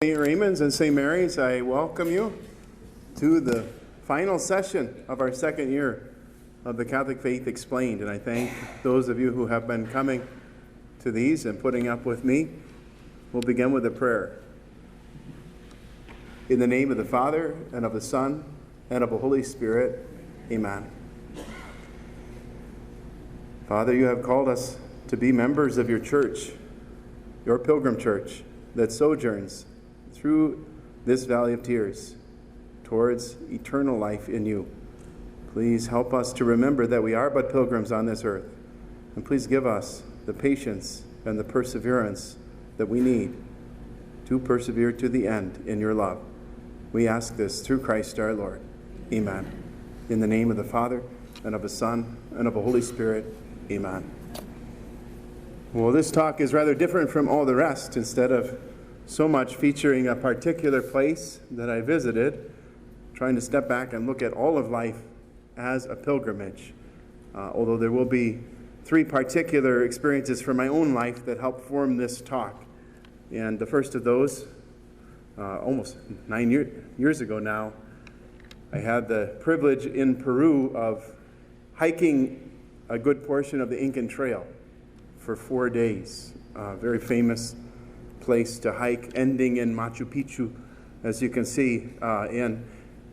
St. Raymond's and St. Mary's, I welcome you to the final session of our second year of the Catholic Faith Explained. And I thank those of you who have been coming to these and putting up with me. We'll begin with a prayer. In the name of the Father, and of the Son, and of the Holy Spirit, amen. Father, you have called us to be members of your church, your pilgrim church that sojourns through this valley of tears towards eternal life in you. Please help us to remember that we are but pilgrims on this earth. And please give us the patience and the perseverance that we need to persevere to the end in your love. We ask this through Christ our Lord. Amen. In the name of the Father, and of the Son, and of the Holy Spirit. Amen. Well, this talk is rather different from all the rest. Instead of so much featuring a particular place that I visited, trying to step back and look at all of life as a pilgrimage. Although there will be three particular experiences from my own life that help form this talk. And the first of those, almost 9 years ago now, I had the privilege in Peru of hiking a good portion of the Incan Trail for 4 days. A very famous place to hike, ending in Machu Picchu, as you can see. And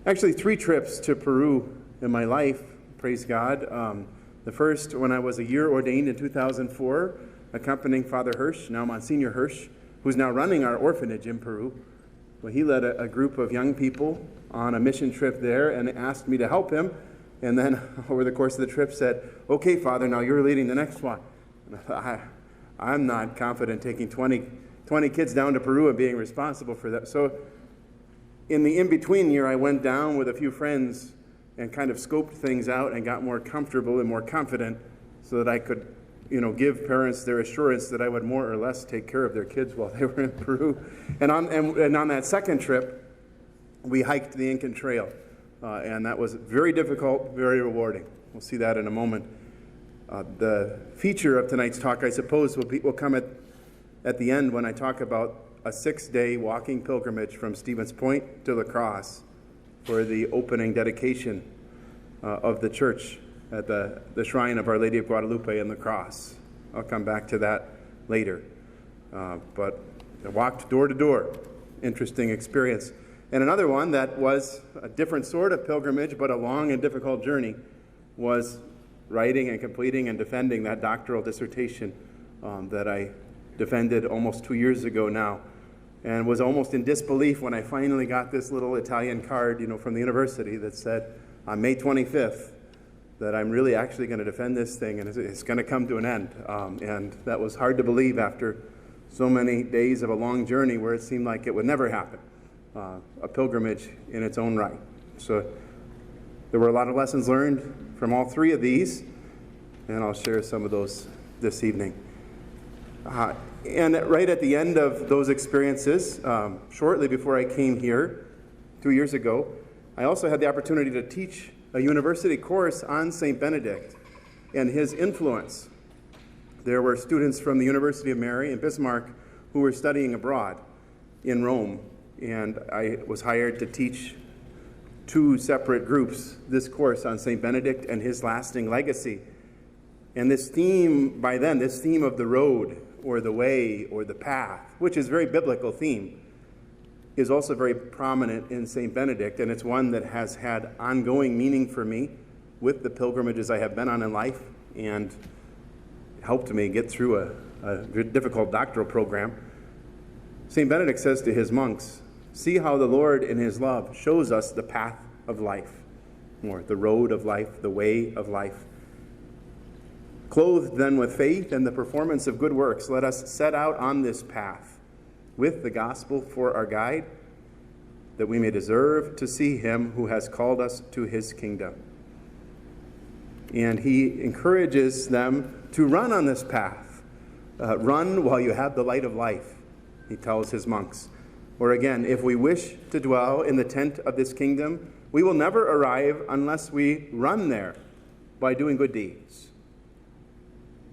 actually 3 trips to Peru in my life, praise God. The first, when I was a year ordained in 2004, accompanying Father Hirsch, now Monsignor Hirsch, who's now running our orphanage in Peru. Well, he led a group of young people on a mission trip there and asked me to help him. And then over the course of the trip said, okay, Father, now you're leading the next one. And I thought, I'm not confident taking 20 kids down to Peru and being responsible for that. So in the in-between year, I went down with a few friends and kind of scoped things out and got more comfortable and more confident so that I could, give parents their assurance that I would more or less take care of their kids while they were in Peru. And on that second trip, we hiked the Incan Trail. And that was very difficult, very rewarding. We'll see that in a moment. The feature of tonight's talk, I suppose, will come at the end when I talk about a 6-day walking pilgrimage from Stevens Point to La Crosse for the opening dedication of the church at the shrine of Our Lady of Guadalupe in La Crosse. I'll come back to that later. But I walked door to door. Interesting experience. And another one that was a different sort of pilgrimage, but a long and difficult journey, was writing and completing and defending that doctoral dissertation that I defended almost 2 years ago now, and was almost in disbelief when I finally got this little Italian card, from the university that said on May 25th that I'm really actually going to defend this thing and it's going to come to an end. And that was hard to believe after so many days of a long journey where it seemed like it would never happen. A pilgrimage in its own right. So there were a lot of lessons learned from all 3 of these, and I'll share some of those this evening. And right at the end of those experiences, shortly before I came here 2 years ago, I also had the opportunity to teach a university course on St. Benedict and his influence. There were students from the University of Mary in Bismarck who were studying abroad in Rome, and I was hired to teach 2 separate groups this course on St. Benedict and his lasting legacy. And this theme, by then, this theme of the road or the way or the path, which is a very biblical theme, is also very prominent in St. Benedict, and it's one that has had ongoing meaning for me with the pilgrimages I have been on in life and helped me get through a difficult doctoral program. St. Benedict says to his monks, see how the Lord in his love shows us the path of life, or the road of life, the way of life. Clothed then with faith and the performance of good works, let us set out on this path with the gospel for our guide, that we may deserve to see him who has called us to his kingdom. And he encourages them to run on this path. Run while you have the light of life, he tells his monks. Or again, if we wish to dwell in the tent of this kingdom, we will never arrive unless we run there by doing good deeds.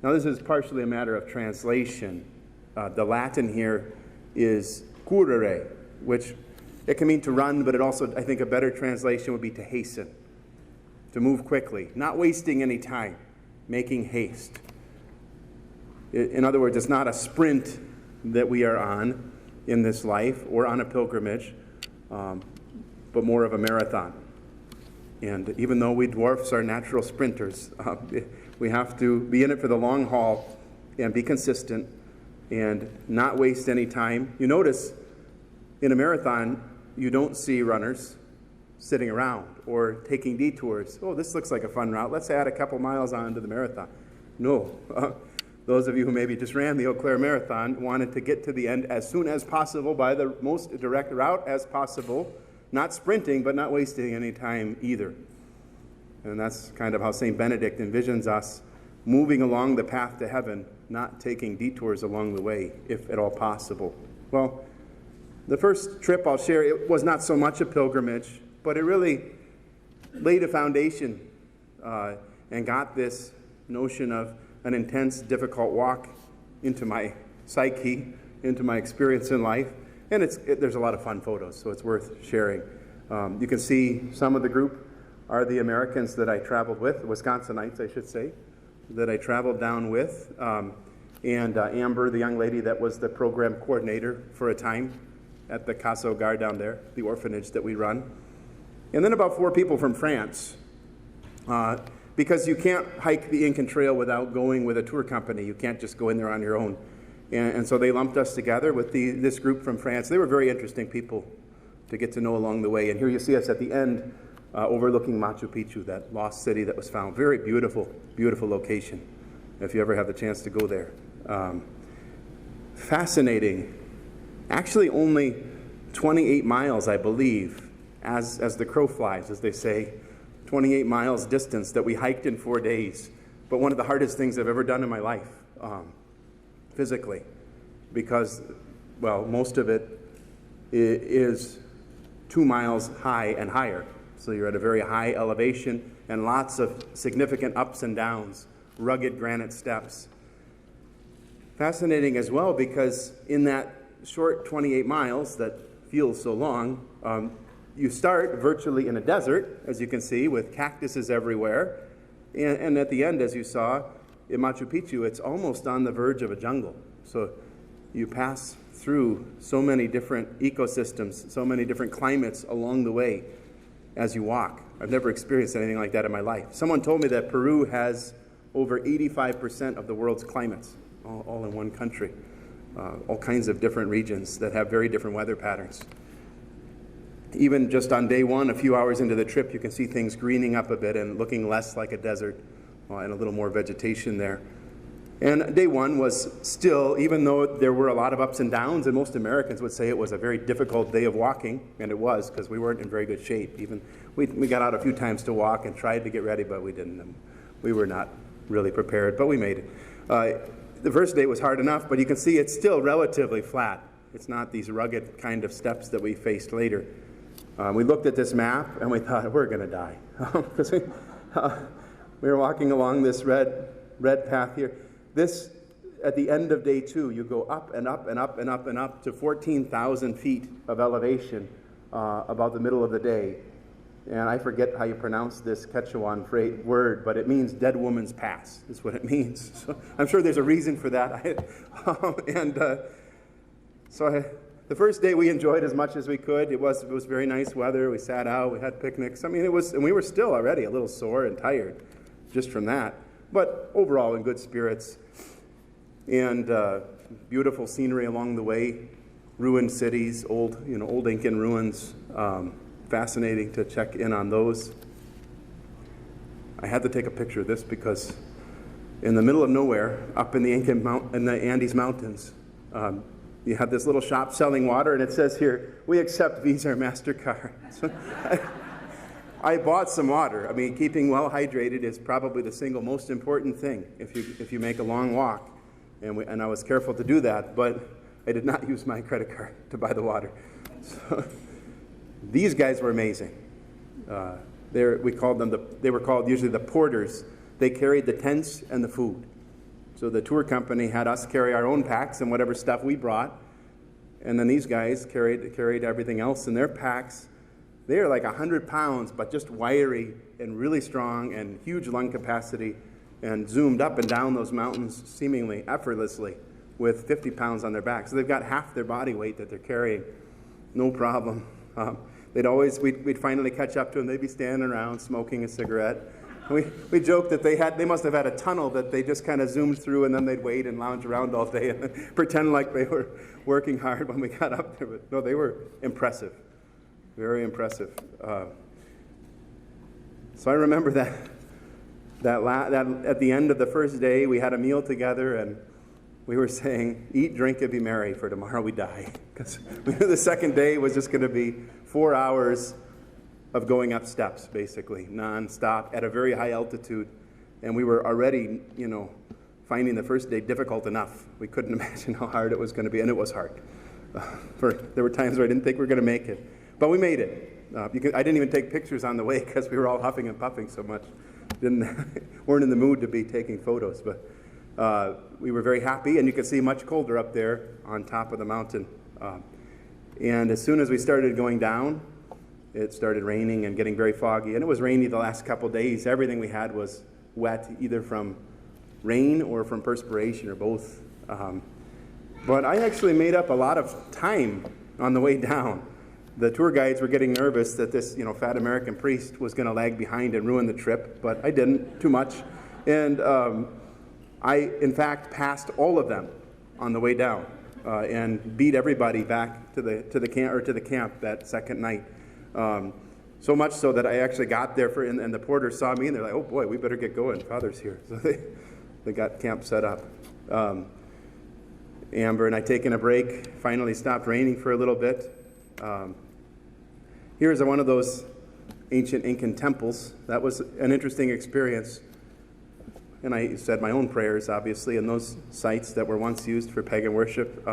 Now, this is partially a matter of translation. The Latin here is curere, which it can mean to run, but it also, I think a better translation would be to hasten, to move quickly, not wasting any time, making haste. In other words, it's not a sprint that we are on in this life or on a pilgrimage, but more of a marathon. And even though we dwarfs are natural sprinters, we have to be in it for the long haul and be consistent and not waste any time. You notice in a marathon, you don't see runners sitting around or taking detours. Oh, this looks like a fun route. Let's add a couple miles on to the marathon. No. Those of you who maybe just ran the Eau Claire Marathon wanted to get to the end as soon as possible by the most direct route as possible, not sprinting, but not wasting any time either. And that's kind of how St. Benedict envisions us moving along the path to heaven, not taking detours along the way, if at all possible. Well, the first trip I'll share, it was not so much a pilgrimage, but it really laid a foundation and got this notion of an intense, difficult walk into my psyche, into my experience in life. And there's a lot of fun photos, so it's worth sharing. You can see some of the group are the Americans that I traveled with, Wisconsinites, I should say, that I traveled down with. And Amber, the young lady that was the program coordinator for a time at the Casa Hogar down there, the orphanage that we run. And then about 4 people from France. Because you can't hike the Incan Trail without going with a tour company. You can't just go in there on your own. And so they lumped us together with this group from France. They were very interesting people to get to know along the way. And here you see us at the end overlooking Machu Picchu, that lost city that was found. Very beautiful, beautiful location, if you ever have the chance to go there. Fascinating. Actually only 28 miles, I believe, as the crow flies, as they say. 28 miles distance that we hiked in 4 days, but one of the hardest things I've ever done in my life, physically, because, well, most of it is 2 miles high and higher. So you're at a very high elevation and lots of significant ups and downs, rugged granite steps. Fascinating as well, because in that short 28 miles that feels so long, you start virtually in a desert, as you can see, with cactuses everywhere. And at the end, as you saw, in Machu Picchu, it's almost on the verge of a jungle. So you pass through so many different ecosystems, so many different climates along the way as you walk. I've never experienced anything like that in my life. Someone told me that Peru has over 85% of the world's climates, all in one country. All kinds of different regions that have very different weather patterns. Even just on day one, a few hours into the trip, you can see things greening up a bit and looking less like a desert and a little more vegetation there. And day one was still, even though there were a lot of ups and downs, and most Americans would say it was a very difficult day of walking, and it was, because we weren't in very good shape. Even we got out a few times to walk and tried to get ready, but we didn't. And we were not really prepared, but we made it. The first day was hard enough, but you can see it's still relatively flat. It's not these rugged kind of steps that we faced later. We looked at this map and we thought, we're going to die. Because we were walking along this red path here. This, at the end of day 2, you go up and up and up and up and up to 14,000 feet of elevation about the middle of the day. And I forget how you pronounce this Quechuan word, but it means dead woman's pass, is what it means. So I'm sure there's a reason for that. The first day we enjoyed as much as we could. It was very nice weather. We sat out, we had picnics. I mean, and we were still already a little sore and tired just from that. But overall in good spirits. And beautiful scenery along the way. Ruined cities, old Incan ruins. Fascinating to check in on those. I had to take a picture of this because in the middle of nowhere, up in the Andes Mountains, you have this little shop selling water, and it says here, "We accept Visa or MasterCard." So I bought some water. I mean, keeping well hydrated is probably the single most important thing if you make a long walk, and I was careful to do that, but I did not use my credit card to buy the water. So, these guys were amazing. They were called usually the porters. They carried the tents and the food. So the tour company had us carry our own packs and whatever stuff we brought. And then these guys carried everything else in their packs. They are like 100 pounds, but just wiry and really strong and huge lung capacity, and zoomed up and down those mountains seemingly effortlessly with 50 pounds on their back. So they've got half their body weight that they're carrying, no problem. We'd finally catch up to them. They'd be standing around smoking a cigarette. We joked that they must have had a tunnel that they just kind of zoomed through, and then they'd wait and lounge around all day and pretend like they were working hard when we got up there. But no, they were impressive, very impressive. So I remember that at the end of the first day, we had a meal together, and we were saying, "Eat, drink, and be merry, for tomorrow we die." Because we knew the second day was just going to be 4 hours of going up steps, basically, nonstop at a very high altitude. And we were already, finding the first day difficult enough. We couldn't imagine how hard it was going to be, and it was hard. There were times where I didn't think we were going to make it. But we made it. I didn't even take pictures on the way because we were all huffing and puffing so much. Weren't in the mood to be taking photos. But we were very happy, and you could see much colder up there on top of the mountain. And as soon as we started going down, it started raining and getting very foggy. And it was rainy the last couple days. Everything we had was wet, either from rain or from perspiration or both. But I actually made up a lot of time on the way down. The tour guides were getting nervous that this fat American priest was going to lag behind and ruin the trip, but I didn't too much. And I, in fact, passed all of them on the way down and beat everybody back to the camp that second night. So much so that I actually got there and the porters saw me and they're like, "Oh boy, we better get going. Father's here." So they got camp set up. Amber and I taking a break. Finally stopped raining for a little bit. Here's one of those ancient Incan temples. That was an interesting experience. And I said my own prayers, obviously, in those sites that were once used for pagan worship.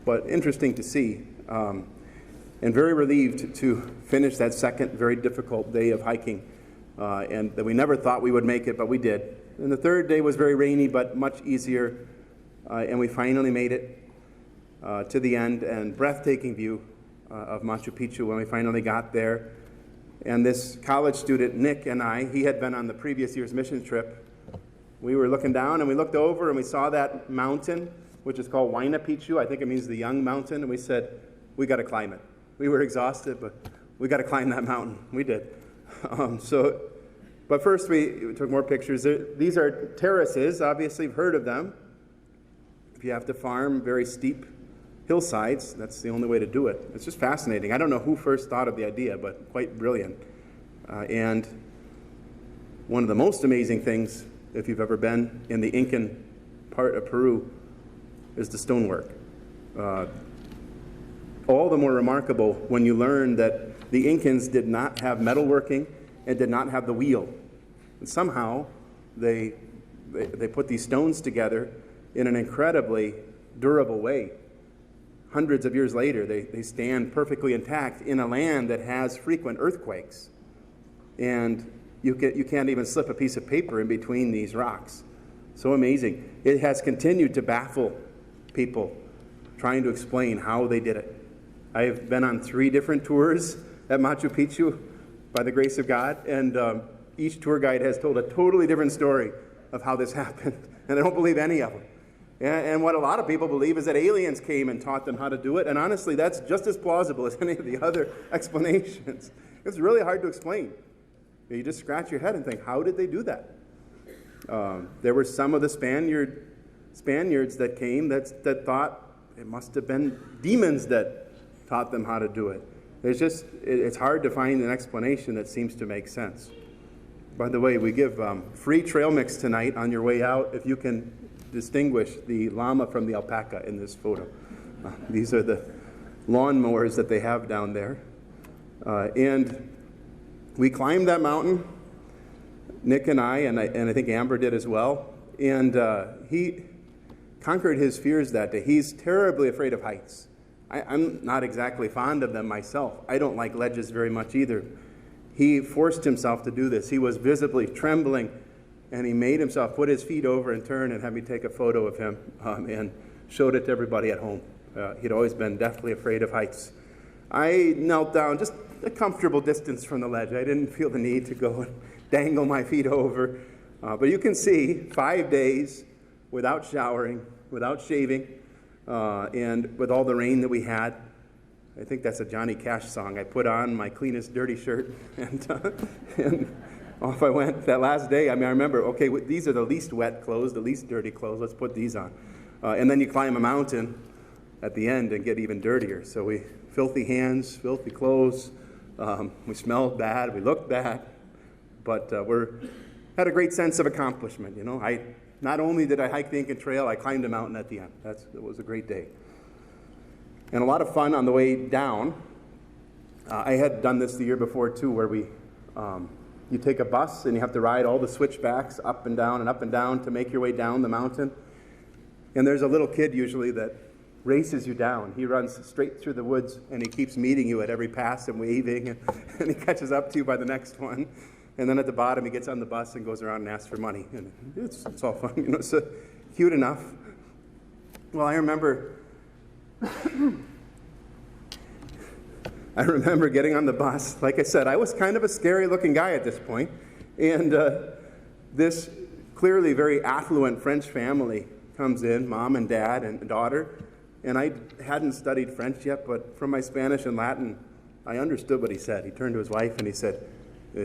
But interesting to see. And very relieved to finish that second very difficult day of hiking. And that we never thought we would make it, but we did. And the third day was very rainy, but much easier. And we finally made it to the end, and breathtaking view of Machu Picchu when we finally got there. And this college student, Nick, and he had been on the previous year's mission trip. We were looking down, and we looked over, and we saw that mountain, which is called Huayna Picchu. I think it means the young mountain. And we said, we got to climb it. We were exhausted, but we got to climb that mountain. We did. But first we took more pictures. These are terraces. Obviously, you've heard of them. If you have to farm very steep hillsides, that's the only way to do it. It's just fascinating. I don't know who first thought of the idea, but quite brilliant. And one of the most amazing things, if you've ever been in the Incan part of Peru, is the stonework. All the more remarkable when you learn that the Incans did not have metalworking and did not have the wheel. And somehow they put these stones together in an incredibly durable way. Hundreds of years later, they stand perfectly intact in a land that has frequent earthquakes. And you can't even slip a piece of paper in between these rocks. So amazing. It has continued to baffle people trying to explain how they did it. I've been on 3 different tours at Machu Picchu by the grace of God, and each tour guide has told a totally different story of how this happened, and I don't believe any of them. And what a lot of people believe is that aliens came and taught them how to do it, and honestly, that's just as plausible as any of the other explanations. It's really hard to explain. You just scratch your head and think, how did they do that? There were some of the Spaniards that came that thought it must have been demons that taught them how to do it. It's hard to find an explanation that seems to make sense. By the way, we give free trail mix tonight on your way out if you can distinguish the llama from the alpaca in this photo. These are the lawnmowers that they have down there. And we climbed that mountain, Nick and I think Amber did as well. And he conquered his fears that day. He's terribly afraid of heights. I'm not exactly fond of them myself. I don't like ledges very much either. He forced himself to do this. He was visibly trembling, and he made himself put his feet over and turn and have me take a photo of him and showed it to everybody at home. He'd always been deathly afraid of heights. I knelt down just a comfortable distance from the ledge. I didn't feel the need to go and dangle my feet over. But you can see 5 days without showering, without shaving, and with all the rain that we had. I think that's a Johnny Cash song. I put on my cleanest dirty shirt, and off I went that last day. I remember, okay, these are the least wet clothes, the least dirty clothes. Let's put these on. And then you climb a mountain at the end and get even dirtier. So we filthy hands, filthy clothes. We smelled bad. We looked bad. But had a great sense of accomplishment. Not only did I hike the Incan Trail, I climbed a mountain at the end. It was a great day. And a lot of fun on the way down. I had done this the year before too, where you take a bus and you have to ride all the switchbacks up and down to make your way down the mountain. And there's a little kid usually that races you down. He runs straight through the woods and he keeps meeting you at every pass and waving, and he catches up to you by the next one. And then at the bottom he gets on the bus and goes around and asks for money. And it's all fun, so cute enough. Well, I remember getting on the bus. Like I said, I was kind of a scary-looking guy at this point. And this clearly very affluent French family comes in, mom and dad and daughter. And I hadn't studied French yet, but from my Spanish and Latin, I understood what he said. He turned to his wife and he said,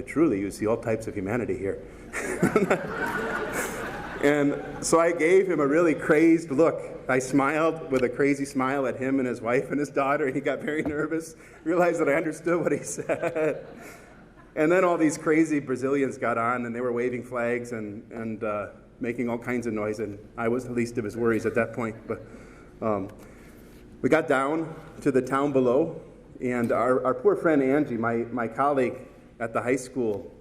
"Truly, you see all types of humanity here." And so I gave him a really crazed look. I smiled with a crazy smile at him and his wife and his daughter, and he got very nervous, realized that I understood what he said. And then all these crazy Brazilians got on, and they were waving flags and making all kinds of noise, and I was the least of his worries at that point. But we got down to the town below, and our poor friend Angie, my colleague at the high school,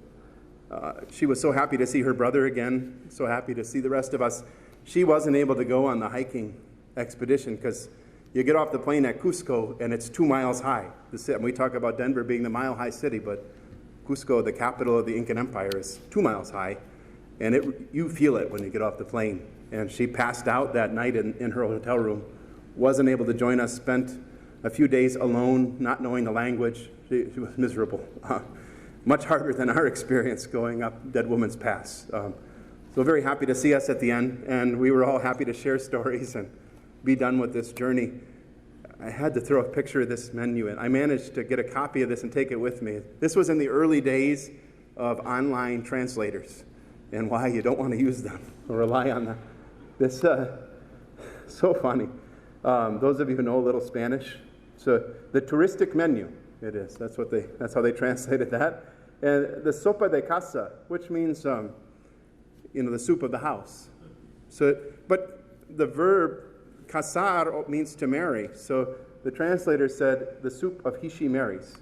she was so happy to see her brother again, so happy to see the rest of us. She wasn't able to go on the hiking expedition because you get off the plane at Cusco and it's 2 miles high. We talk about Denver being the mile-high city, but Cusco, the capital of the Incan Empire, is 2 miles high, and you feel it when you get off the plane. And she passed out that night in her hotel room, wasn't able to join us, spent a few days alone, not knowing the language. She was miserable. Much harder than our experience going up Dead Woman's Pass. So very happy to see us at the end, and we were all happy to share stories and be done with this journey. I had to throw a picture of this menu in. I managed to get a copy of this and take it with me. This was in the early days of online translators, and why you don't want to use them or rely on them. This so funny. Those of you who know a little Spanish, so the touristic menu, it is. That's how they translated that. And the sopa de casa, which means the soup of the house. But the verb casar means to marry. So the translator said the soup of he, she marries.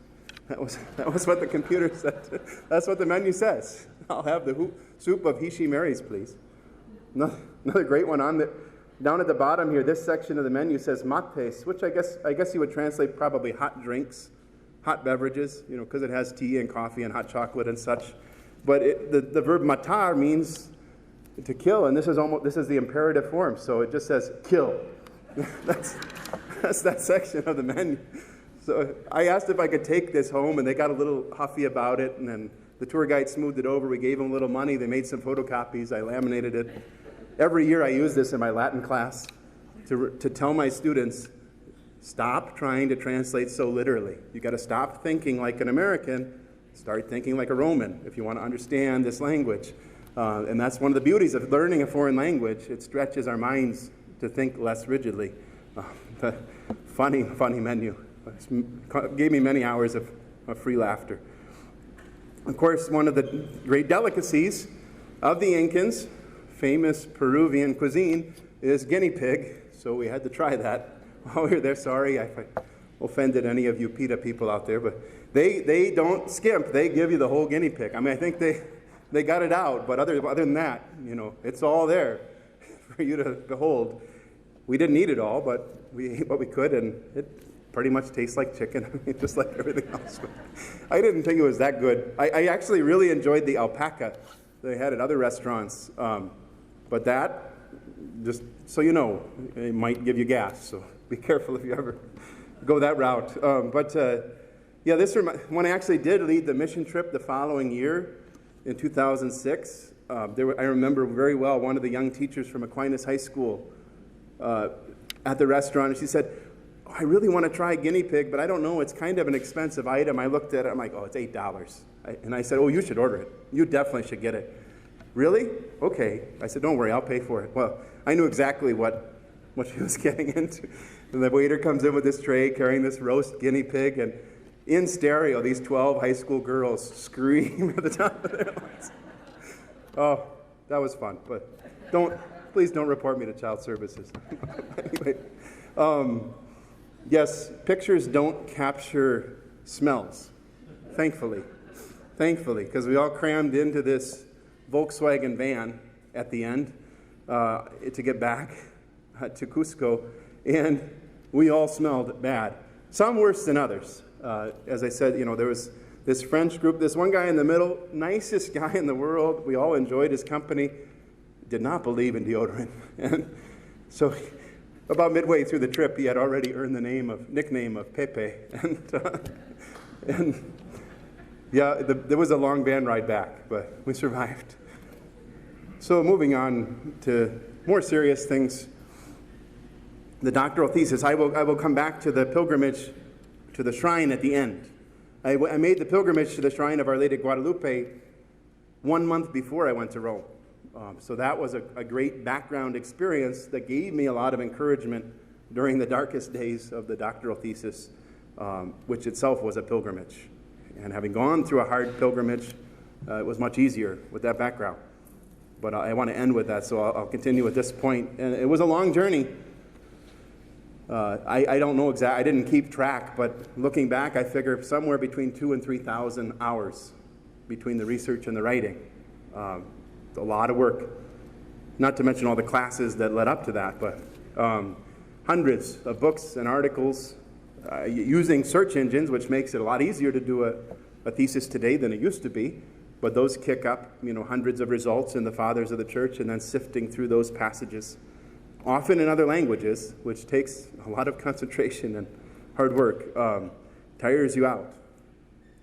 That was what the computer said. That's what the menu says. I'll have the soup of he, she marries, please. Another great one down at the bottom here. This section of the menu says mates, which I guess you would translate probably hot drinks, hot beverages, because it has tea and coffee and hot chocolate and such. But the verb matar means to kill, and this is the imperative form, so it just says kill. That's that section of the menu. So I asked if I could take this home, and they got a little huffy about it, and then the tour guide smoothed it over. We gave them a little money. They made some photocopies. I laminated it. Every year I use this in my Latin class to tell my students, stop trying to translate so literally. You got to stop thinking like an American, start thinking like a Roman if you want to understand this language. And that's one of the beauties of learning a foreign language. It stretches our minds to think less rigidly. The funny menu. It gave me many hours of free laughter. Of course, one of the great delicacies of the Incans, famous Peruvian cuisine, is guinea pig. So we had to try that while we were there. Sorry if I offended any of you PETA people out there, but they don't skimp. They give you the whole guinea pig. I think they got it out, but other than that, it's all there for you to behold. We didn't eat it all, but we ate what we could, and it pretty much tastes like chicken, just like everything else. I didn't think it was that good. I actually really enjoyed the alpaca they had at other restaurants, but that, just so you know, it might give you gas, so Be careful if you ever go that route. Yeah, when I actually did lead the mission trip the following year in 2006, I remember very well one of the young teachers from Aquinas High School at the restaurant, and she said, "Oh, I really want to try guinea pig, but I don't know, it's kind of an expensive item." I looked at it, I'm like, "Oh, it's $8. And I said, "Oh, you should order it. You definitely should get it." "Really? Okay." I said, "Don't worry, I'll pay for it." Well, I knew exactly what she was getting into. And the waiter comes in with this tray carrying this roast guinea pig, and in stereo, these 12 high school girls scream at the top of their lungs. Oh, that was fun, but please don't report me to child services. Anyway, yes, pictures don't capture smells, thankfully, because we all crammed into this Volkswagen van at the end to get back to Cusco, and we all smelled bad. Some worse than others. As I said, there was this French group, this one guy in the middle, nicest guy in the world. We all enjoyed his company, did not believe in deodorant. And so about midway through the trip, he had already earned the nickname of Pepe. And yeah, there was a long van ride back, but we survived. So moving on to more serious things, the doctoral thesis. I will come back to the pilgrimage to the shrine at the end. I made the pilgrimage to the shrine of Our Lady of Guadalupe 1 month before I went to Rome. So that was a great background experience that gave me a lot of encouragement during the darkest days of the doctoral thesis, which itself was a pilgrimage. And having gone through a hard pilgrimage, it was much easier with that background. But I want to end with that, so I'll continue at this point. And it was a long journey. I don't know exactly, I didn't keep track, but looking back, I figure somewhere between 2,000 and 3,000 hours between the research and the writing. It's a lot of work, not to mention all the classes that led up to that, but hundreds of books and articles using search engines, which makes it a lot easier to do a thesis today than it used to be, but those kick up hundreds of results in the Fathers of the Church, and then sifting through those passages, often in other languages, which takes a lot of concentration and hard work, tires you out.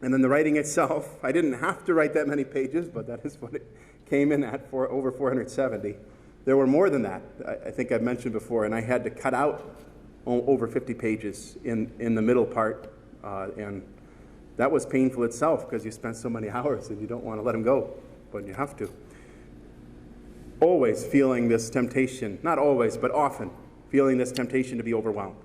And then the writing itself, I didn't have to write that many pages, but that is what it came in at, for over 470. There were more than that, I think I've mentioned before, and I had to cut out over 50 pages in the middle part, and that was painful itself because you spent so many hours and you don't want to let them go, but you have to. Always feeling this temptation, not always, but often, feeling this temptation to be overwhelmed.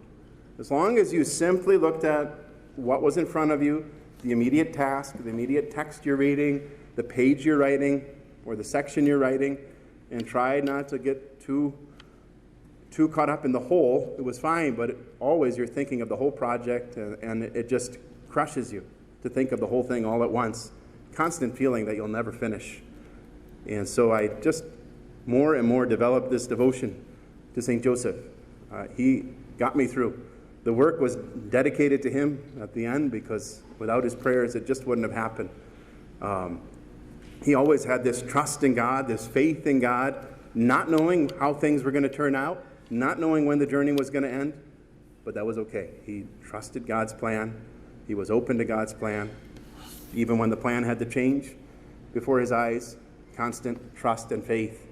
As long as you simply looked at what was in front of you, the immediate task, the immediate text you're reading, the page you're writing, or the section you're writing, and tried not to get too caught up in the whole, it was fine, but always you're thinking of the whole project, and it just crushes you to think of the whole thing all at once. Constant feeling that you'll never finish. And so I just more and more developed this devotion to St. Joseph. He got me through. The work was dedicated to him at the end, because without his prayers it just wouldn't have happened. He always had this trust in God, this faith in God, not knowing how things were going to turn out, not knowing when the journey was going to end, but that was okay. He trusted God's plan. He was open to God's plan, even when the plan had to change before his eyes. Constant trust and faith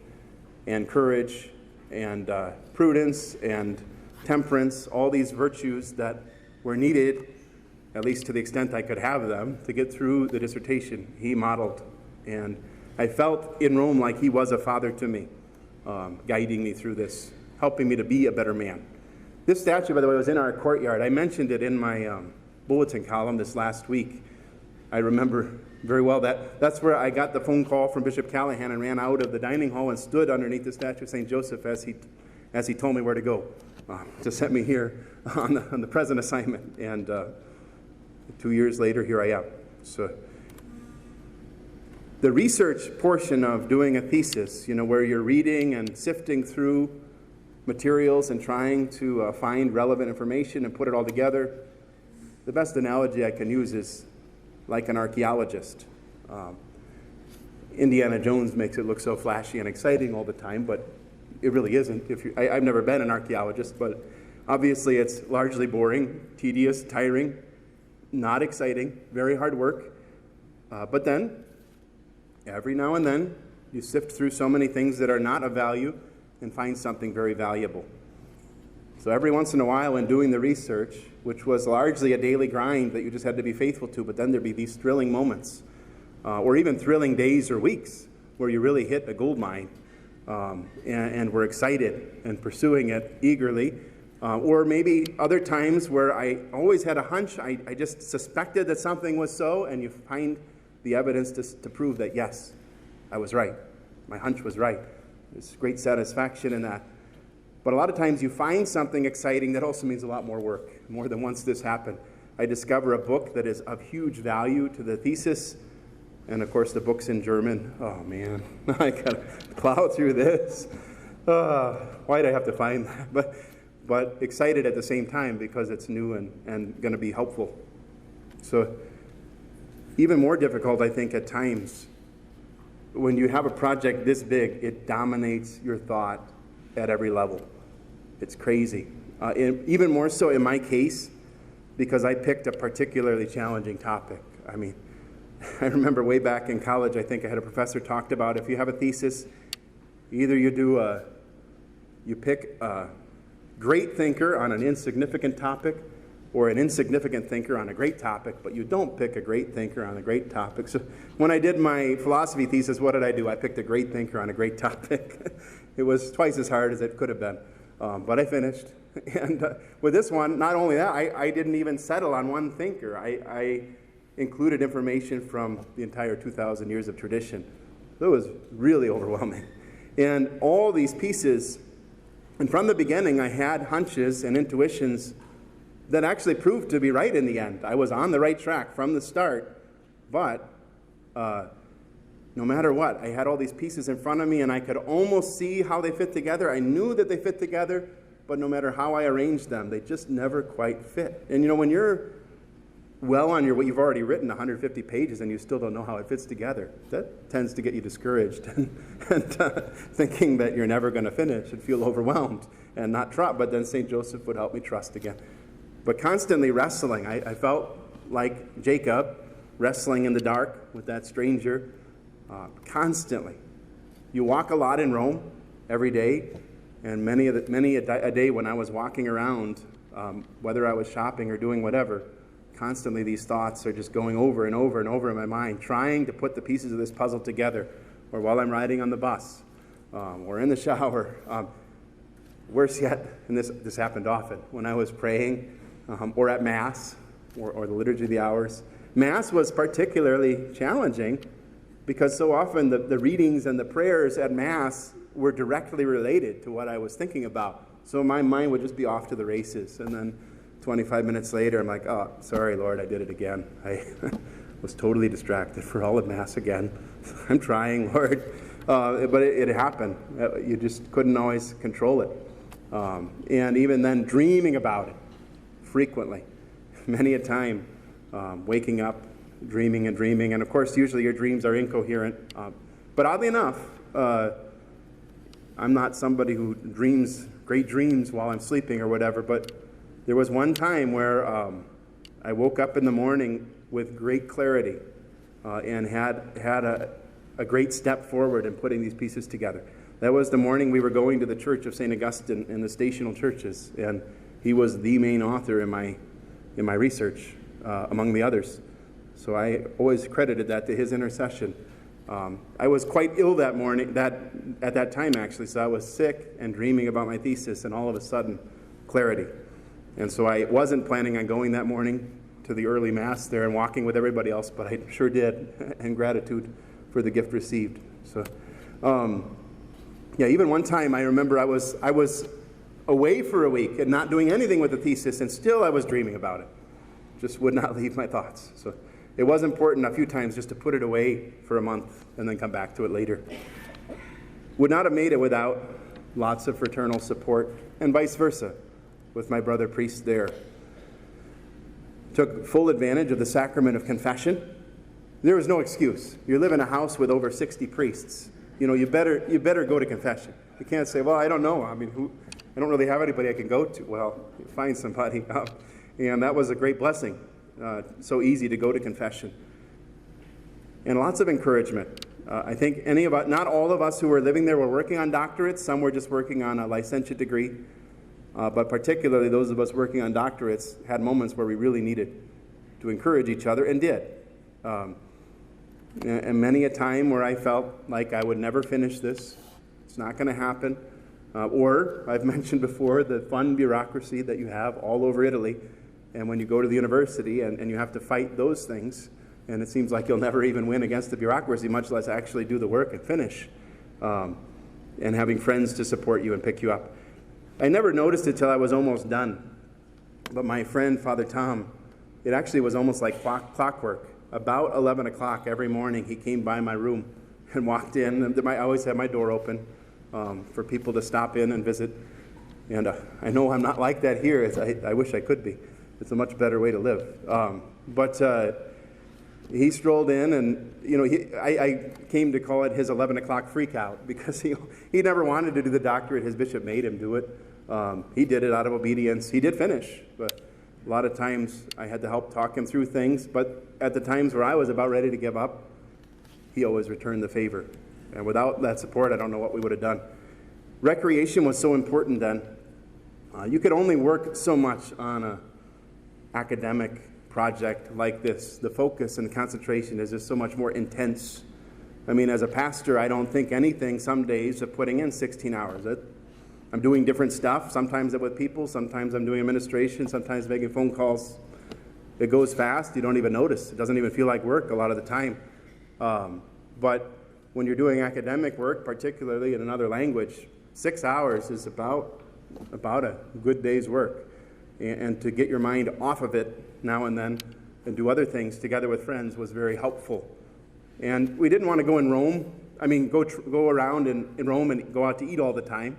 and courage and prudence and temperance, all these virtues that were needed, at least to the extent I could have them, to get through the dissertation, he modeled. And I felt in Rome like he was a father to me, guiding me through this, helping me to be a better man. This statue, by the way, was in our courtyard. I mentioned it in my bulletin column this last week. I remember very well that's where I got the phone call from Bishop Callahan and ran out of the dining hall and stood underneath the statue of St. Joseph as he told me where to go to set me here on the present assignment. And 2 years later, here I am. So the research portion of doing a thesis, where you're reading and sifting through materials and trying to find relevant information and put it all together, the best analogy I can use is like an archaeologist. Indiana Jones makes it look so flashy and exciting all the time, but it really isn't. I've never been an archaeologist, but Obviously, it's largely boring, tedious, tiring, not exciting, very hard work. But then, every now and then, you sift through so many things that are not of value and find something very valuable. So every once in a while in doing the research, which was largely a daily grind that you just had to be faithful to, but then there'd be these thrilling moments, or even thrilling days or weeks where you really hit a gold mine and were excited and pursuing it eagerly. Or maybe other times where I always had a hunch, I just suspected that something was so, and you find the evidence to prove that, yes, I was right. My hunch was right. There's great satisfaction in that. But a lot of times you find something exciting that also means a lot more work. More than once this happened. I discover a book that is of huge value to the thesis, and of course the book's in German. Oh man, I gotta plow through this. Why'd I have to find that? But excited at the same time because it's new and going to be helpful. So even more difficult, I think, at times, when you have a project this big, it dominates your thought at every level. It's crazy. Even more so in my case, because I picked a particularly challenging topic. I mean, I remember way back in college, I think I had a professor talked about if you have a thesis, either you pick a great thinker on an insignificant topic, or an insignificant thinker on a great topic, but you don't pick a great thinker on a great topic. So when I did my philosophy thesis, what did I do? I picked a great thinker on a great topic. It was twice as hard as it could have been, but I finished. And with this one, not only that, I didn't even settle on one thinker. I included information from the entire 2,000 years of tradition. It was really overwhelming. And all these pieces, and from the beginning, I had hunches and intuitions that actually proved to be right in the end. I was on the right track from the start, but no matter what, I had all these pieces in front of me, and I could almost see how they fit together. I knew that they fit together, but no matter how I arranged them, they just never quite fit. And you know, when you're well on what you've already written, 150 pages, and you still don't know how it fits together, that tends to get you discouraged and thinking that you're never going to finish and feel overwhelmed and not trust. But then St. Joseph would help me trust again. But constantly wrestling. I felt like Jacob wrestling in the dark with that stranger constantly. You walk a lot in Rome every day, and many a day when I was walking around, whether I was shopping or doing whatever, constantly these thoughts are just going over and over and over in my mind, trying to put the pieces of this puzzle together, or while I'm riding on the bus, or in the shower. Worse yet, and this happened often, when I was praying, or at Mass, or the Liturgy of the Hours. Mass was particularly challenging because so often the readings and the prayers at Mass were directly related to what I was thinking about. So my mind would just be off to the races. And then 25 minutes later, I'm like, oh, sorry, Lord, I did it again. I was totally distracted for all of Mass again. I'm trying, Lord. But it happened. You just couldn't always control it. And even then, dreaming about it frequently, many a time, waking up, dreaming, and of course, usually your dreams are incoherent. But oddly enough, I'm not somebody who dreams great dreams while I'm sleeping or whatever, but there was one time where I woke up in the morning with great clarity and had a great step forward in putting these pieces together. That was the morning we were going to the Church of St. Augustine in the stational churches, and he was the main author in my research, among the others. So I always credited that to his intercession. I was quite ill that morning, at that time actually, so I was sick and dreaming about my thesis, and all of a sudden, clarity. And so I wasn't planning on going that morning to the early Mass there and walking with everybody else, but I sure did, and gratitude for the gift received. So, even one time I remember I was away for a week and not doing anything with the thesis, and still I was dreaming about it. Just would not leave my thoughts. So it was important a few times just to put it away for a month and then come back to it later. Would not have made it without lots of fraternal support, and vice versa, with my brother priest there. Took full advantage of the sacrament of confession. There was no excuse. You live in a house with over 60 priests. You know, you better go to confession. You can't say, well, I don't know. I mean, I don't really have anybody I can go to. Well, find somebody. And that was a great blessing. So easy to go to confession. And lots of encouragement. I think not all of us who were living there were working on doctorates. Some were just working on a licentiate degree. But particularly those of us working on doctorates had moments where we really needed to encourage each other, and did. And many a time where I felt like I would never finish this. It's not going to happen. Or, I've mentioned before, the fun bureaucracy that you have all over Italy. And when you go to the university and you have to fight those things, and it seems like you'll never even win against the bureaucracy, much less actually do the work and finish. And having friends to support you and pick you up. I never noticed it till I was almost done. But my friend, Father Tom, it actually was almost like clockwork. About 11 o'clock every morning, he came by my room and walked in. I always had my door open for people to stop in and visit. And I know I'm not like that here. I wish I could be. It's a much better way to live. But he strolled in, and I came to call it his 11 o'clock freak out, because he never wanted to do the doctorate. His bishop made him do it. He did it out of obedience. He did finish, but a lot of times I had to help talk him through things. But at the times where I was about ready to give up, he always returned the favor. And without that support, I don't know what we would have done. Recreation was so important then. You could only work so much on an academic project like this. The focus and concentration is just so much more intense. I mean, as a pastor, I don't think anything some days of putting in 16 hours. I'm doing different stuff, sometimes with people, sometimes I'm doing administration, sometimes making phone calls. It goes fast, you don't even notice. It doesn't even feel like work a lot of the time. But when you're doing academic work, particularly in another language, 6 hours is about a good day's work. And to get your mind off of it now and then and do other things together with friends was very helpful. And we didn't want to go in Rome. Go around in Rome and go out to eat all the time,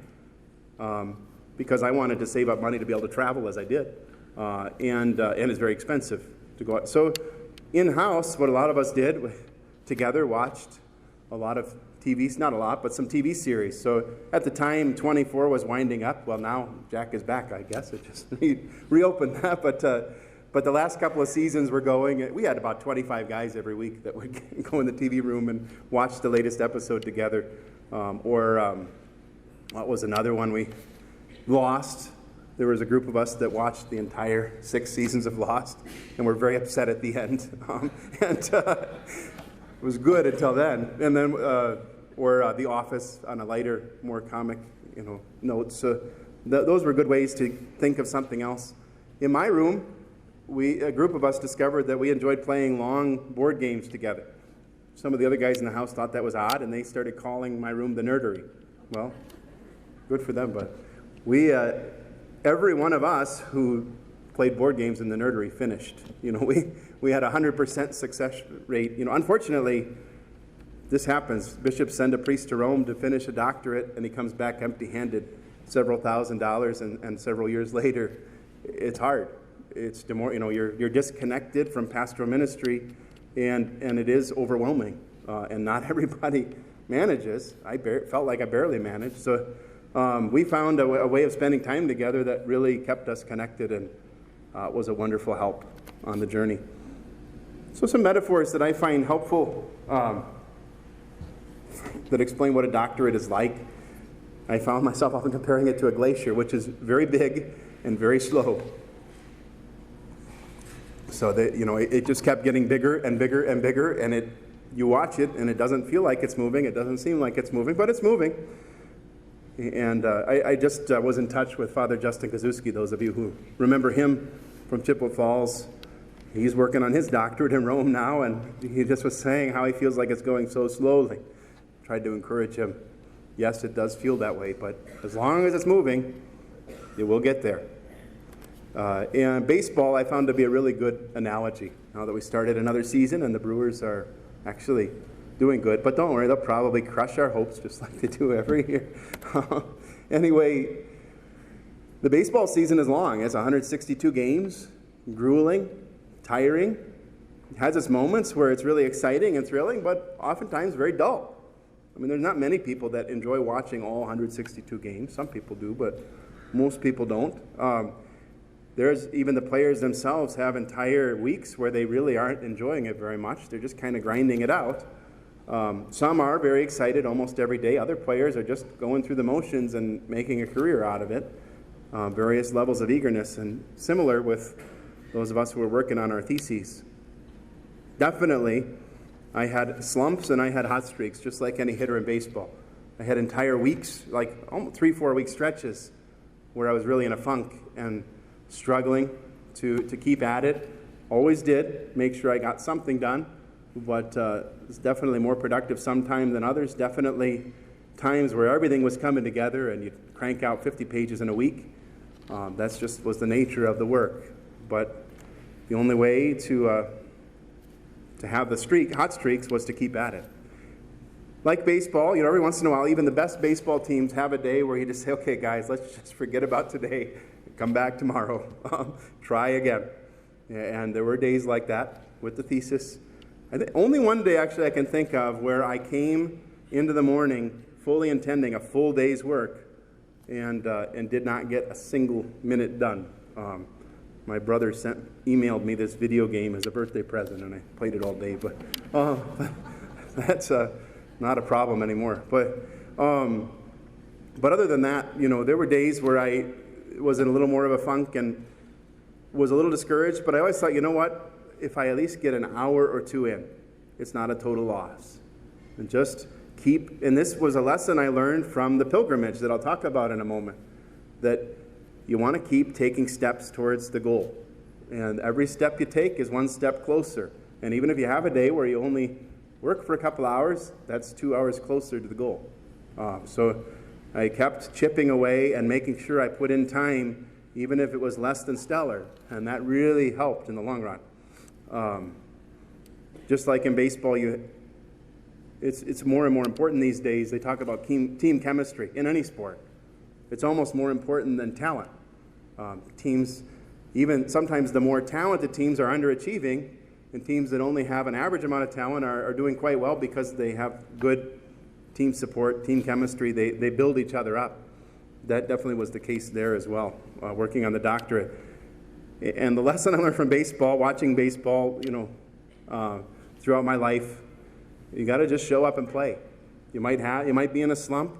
because I wanted to save up money to be able to travel as I did. And it's very expensive to go out. So in-house, what a lot of us did, together watched a lot of TVs, not a lot, but some TV series. So at the time, 24 was winding up. Well, now Jack is back, I guess. It just reopened that. But the last couple of seasons were going. We had about 25 guys every week that would go in the TV room and watch the latest episode together. What was another one? We Lost. There was a group of us that watched the entire 6 seasons of Lost, and were very upset at the end. It was good until then. And then, or The Office on a lighter, more comic, notes. Those were good ways to think of something else. In my room, a group of us discovered that we enjoyed playing long board games together. Some of the other guys in the house thought that was odd, and they started calling my room the nerdery. Well, good for them, but every one of us who played board games in the nerdery finished. We had a 100% success rate. Unfortunately, this happens. Bishops send a priest to Rome to finish a doctorate, and he comes back empty-handed, several $1,000s, and several years later, it's hard. It's you're disconnected from pastoral ministry, and it is overwhelming. And not everybody manages. I felt like I barely managed. So we found a way of spending time together that really kept us connected, and was a wonderful help on the journey. So some metaphors that I find helpful that explain what a doctorate is like. I found myself often comparing it to a glacier, which is very big and very slow. So that it just kept getting bigger and bigger and bigger, and you watch it and it doesn't feel like it's moving. It doesn't seem like it's moving, but it's moving. And I just was in touch with Father Justin Kazuski. Those of you who remember him from Chippewa Falls, he's working on his doctorate in Rome now, and he just was saying how he feels like it's going so slowly. Tried to encourage him. Yes, it does feel that way, but as long as it's moving, it will get there. And baseball, I found to be a really good analogy. Now that we started another season, and the Brewers are actually doing good, but don't worry, they'll probably crush our hopes just like they do every year. Anyway, the baseball season is long. It's 162 games, grueling, tiring. It has its moments where it's really exciting and thrilling, but oftentimes very dull. I mean, there's not many people that enjoy watching all 162 games. Some people do, but Most people don't. There's even the players themselves have entire weeks where they really aren't enjoying it very much. They're just kind of grinding it out. Some are very excited almost every day. Other players are just going through the motions and making a career out of it. Various levels of eagerness, and similar with those of us who are working on our theses. Definitely, I had slumps and I had hot streaks, just like any hitter in baseball. I had entire weeks, like 3-4 week stretches, where I was really in a funk and struggling to keep at it. Always did, make sure I got something done, but it's definitely more productive sometime than others. Definitely times where everything was coming together and you'd crank out 50 pages in a week. That's just was the nature of the work. But the only way to have the hot streaks was to keep at it. Like baseball, every once in a while, even the best baseball teams have a day where you just say, okay, guys, let's just forget about today. Come back tomorrow. Try again. And there were days like that with the thesis. Only one day, actually, I can think of where I came into the morning fully intending a full day's work and did not get a single minute done. My brother emailed me this video game as a birthday present, and I played it all day. But that's not a problem anymore. But other than that, there were days where I was in a little more of a funk and was a little discouraged. But I always thought, you know what? If I at least get an hour or two in, it's not a total loss. And just keep, and this was a lesson I learned from the pilgrimage that I'll talk about in a moment, that you want to keep taking steps towards the goal. And every step you take is one step closer. And even if you have a day where you only work for a couple hours, that's 2 hours closer to the goal. So I kept chipping away and making sure I put in time, even if it was less than stellar. And that really helped in the long run. Just like in baseball, it's more and more important these days. They talk about team chemistry in any sport. It's almost more important than talent. Teams, even sometimes the more talented teams are underachieving, and teams that only have an average amount of talent are doing quite well because they have good team support, team chemistry. They build each other up. That definitely was the case there as well, working on the doctorate. And the lesson I learned from baseball, watching baseball, throughout my life, you got to just show up and play. You might be in a slump.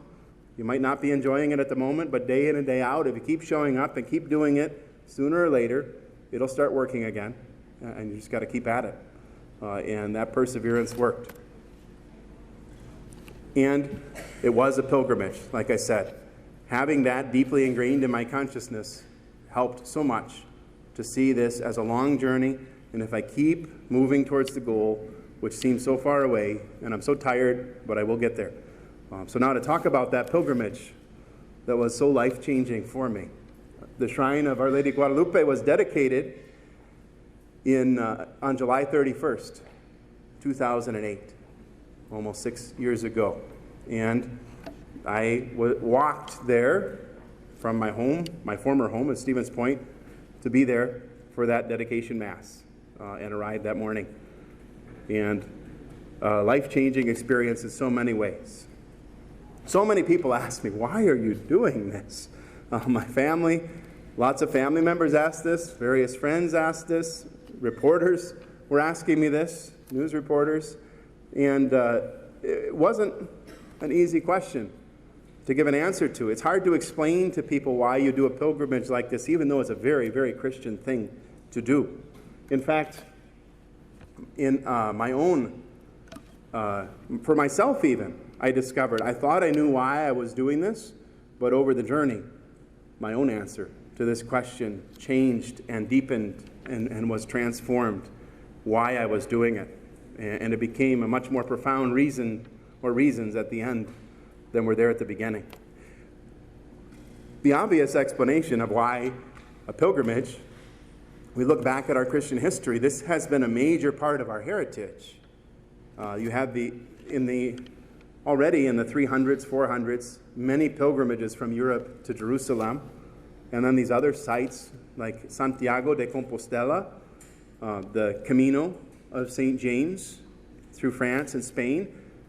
You might not be enjoying it at the moment, but day in and day out, if you keep showing up and keep doing it, sooner or later, it'll start working again. And you just got to keep at it. And that perseverance worked. And it was a pilgrimage, like I said. Having that deeply ingrained in my consciousness helped so much to see this as a long journey. And if I keep moving towards the goal, which seems so far away, and I'm so tired, but I will get there. So now to talk about that pilgrimage that was so life-changing for me. The shrine of Our Lady Guadalupe was dedicated on July 31st, 2008, almost 6 years ago. And I walked there from my home, my former home at Stevens Point, to be there for that dedication Mass, and arrived that morning. And life-changing experience in so many ways. So many people ask me, why are you doing this? My family, lots of family members asked this, various friends asked this, reporters were asking me this, news reporters, and it wasn't an easy question to give an answer to. It's hard to explain to people why you do a pilgrimage like this, even though it's a very, very Christian thing to do. In fact, in my own, for myself even, I discovered, I thought I knew why I was doing this, but over the journey, my own answer to this question changed and deepened and was transformed why I was doing it. And it became a much more profound reason or reasons at the end than were there at the beginning. The obvious explanation of why a pilgrimage, we look back at our Christian history, this has been a major part of our heritage. You have already in the 300s, 400s, many pilgrimages from Europe to Jerusalem, and then these other sites like Santiago de Compostela, the Camino of St. James through France and Spain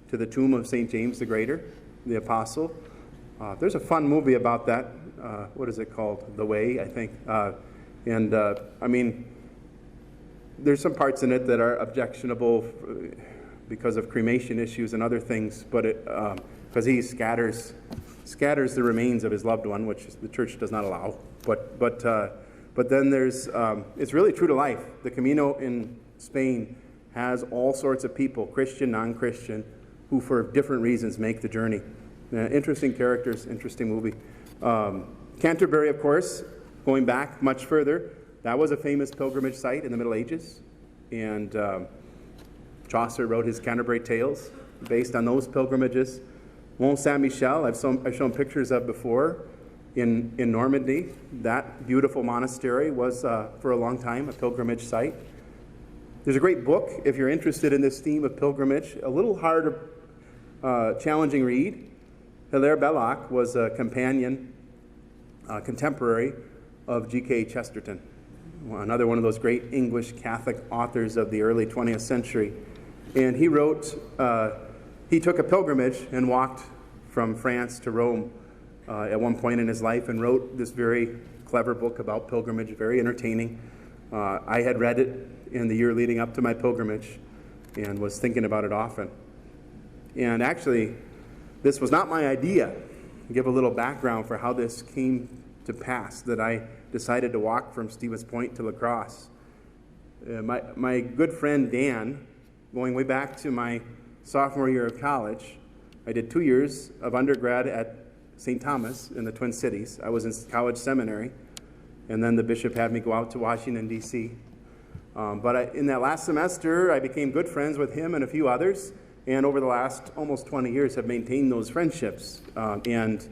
to the tomb of St. James the Greater, the Apostle. There's a fun movie about that what is it called? The Way, I think. I mean, there's some parts in it that are objectionable because of cremation issues and other things, but because he scatters the remains of his loved one, which the church does not allow. But then there's, it's really true to life. The Camino in Spain has all sorts of people, Christian, non-Christian, who for different reasons make the journey. Interesting characters, interesting movie. Canterbury, of course, going back much further, that was a famous pilgrimage site in the Middle Ages. And Chaucer wrote his Canterbury Tales based on those pilgrimages. Mont Saint-Michel, I've shown pictures of before in Normandy. That beautiful monastery was, for a long time, a pilgrimage site. There's a great book, if you're interested in this theme of pilgrimage, a little harder, challenging read. Hilaire Belloc was a contemporary of G.K. Chesterton, another one of those great English Catholic authors of the early 20th century. And he wrote, he took a pilgrimage and walked from France to Rome at one point in his life and wrote this very clever book about pilgrimage, very entertaining. I had read it in the year leading up to my pilgrimage and was thinking about it often. And actually, this was not my idea. I'll give a little background for how this came to pass, that I decided to walk from Stevens Point to La Crosse. My good friend Dan, going way back to my sophomore year of college, I did 2 years of undergrad at St. Thomas in the Twin Cities. I was in college seminary, and then the bishop had me go out to Washington, D.C. But in that last semester, I became good friends with him and a few others, and over the last almost 20 years have maintained those friendships. And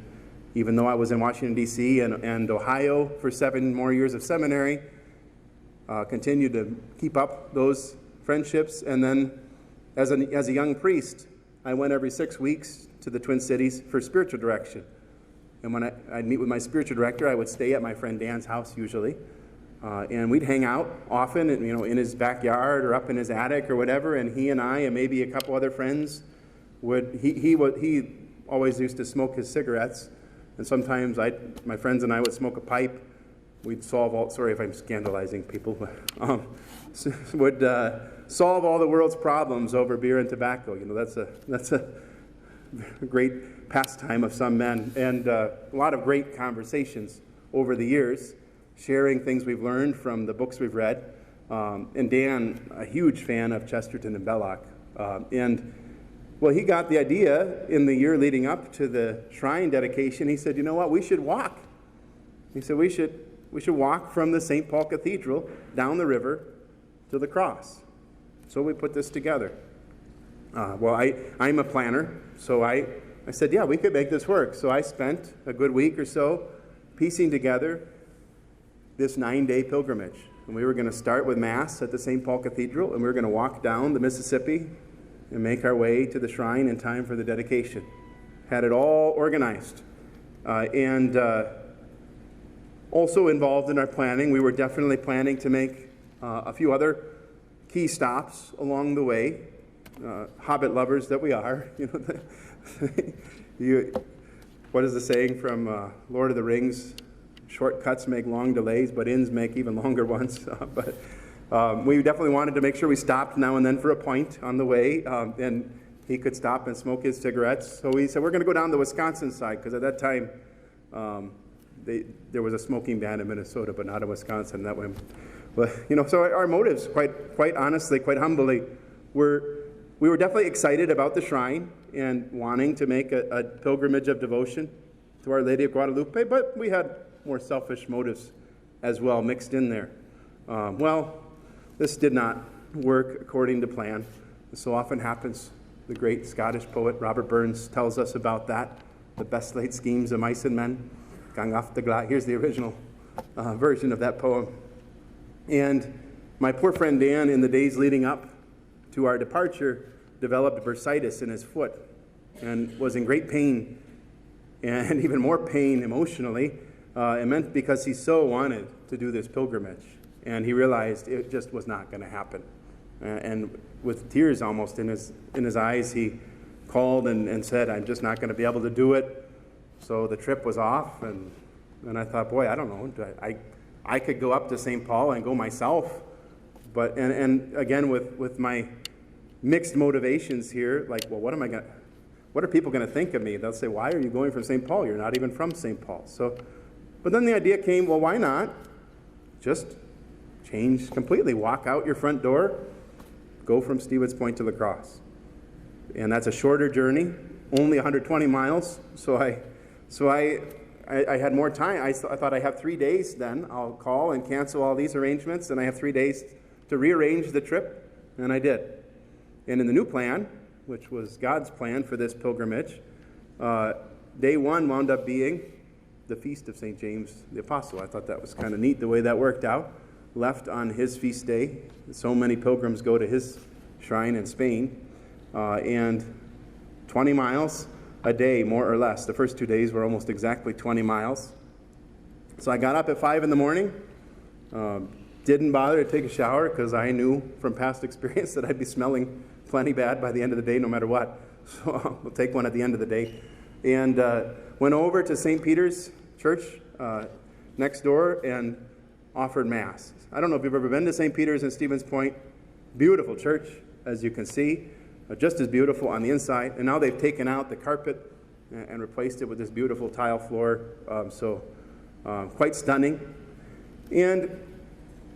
even though I was in Washington, D.C. and Ohio for 7 more years of seminary, continued to keep up those friendships. And then as a young priest, I went every 6 weeks to the Twin Cities for spiritual direction. And when I'd meet with my spiritual director, I would stay at my friend Dan's house usually. And we'd hang out often, in his backyard or up in his attic or whatever. And he and I and maybe a couple other friends he always used to smoke his cigarettes. And sometimes my friends and I would smoke a pipe. We'd sorry if I'm scandalizing people, but would solve all the world's problems over beer and tobacco. That's a great pastime of some men. And a lot of great conversations over the years, sharing things we've learned from the books we've read. And Dan, a huge fan of Chesterton and Belloc. Well, he got the idea in the year leading up to the shrine dedication. He said, you know what, we should walk. He said, we should walk from the St. Paul Cathedral down the river to the cross. So we put this together. I'm a planner, so I said, yeah, we could make this work. So I spent a good week or so piecing together this 9-day pilgrimage. And we were going to start with Mass at the St. Paul Cathedral, and we were going to walk down the Mississippi and make our way to the shrine in time for the dedication. Had it all organized. Also involved in our planning, we were definitely planning to make a few other key stops along the way. Hobbit lovers that we are. What is the saying from Lord of the Rings? Shortcuts make long delays, but inns make even longer ones. We definitely wanted to make sure we stopped now and then for a point on the way, and he could stop and smoke his cigarettes. So we said, we're going to go down the Wisconsin side, because at that time, there was a smoking ban in Minnesota, but not in Wisconsin. That way, but so our motives, quite honestly, quite humbly, we were definitely excited about the shrine and wanting to make a pilgrimage of devotion to Our Lady of Guadalupe, but we had more selfish motives as well mixed in there. This did not work according to plan. This so often happens. The great Scottish poet Robert Burns tells us about that. The best laid schemes of mice and men. Gang off the gla. Here's the original version of that poem. And my poor friend Dan, in the days leading up to our departure, developed bursitis in his foot and was in great pain, and even more pain emotionally. It meant because he so wanted to do this pilgrimage, and he realized it just was not going to happen. And with tears almost in his eyes, he called and said, I'm just not going to be able to do it. So the trip was off, and And I thought, boy, I don't know. I could go up to St. Paul and go myself. But and again, with my mixed motivations here, like, well, what are people going to think of me? They'll say, why are you going from St. Paul? You're not even from St. Paul. But then the idea came, well, why not just change completely? Walk out your front door, go from Stevens Point to La Crosse. And that's a shorter journey, only 120 miles. So I had more time. I thought I have 3 days then. I'll call and cancel all these arrangements, and I have 3 days to rearrange the trip, and I did. And in the new plan, which was God's plan for this pilgrimage, day one wound up being the feast of St. James the Apostle. I thought that was kind of neat the way that worked out. Left on his feast day. So many pilgrims go to his shrine in Spain. And 20 miles a day, more or less. The first 2 days were almost exactly 20 miles. So I got up at 5 in the morning. Didn't bother to take a shower because I knew from past experience that I'd be smelling plenty bad by the end of the day no matter what. So I'll take one at the end of the day. And went over to St. Peter's Church next door and offered Mass. I don't know if you've ever been to St. Peter's in Stevens Point. Beautiful church, as you can see. Just as beautiful on the inside. And now they've taken out the carpet and replaced it with this beautiful tile floor. Quite stunning. And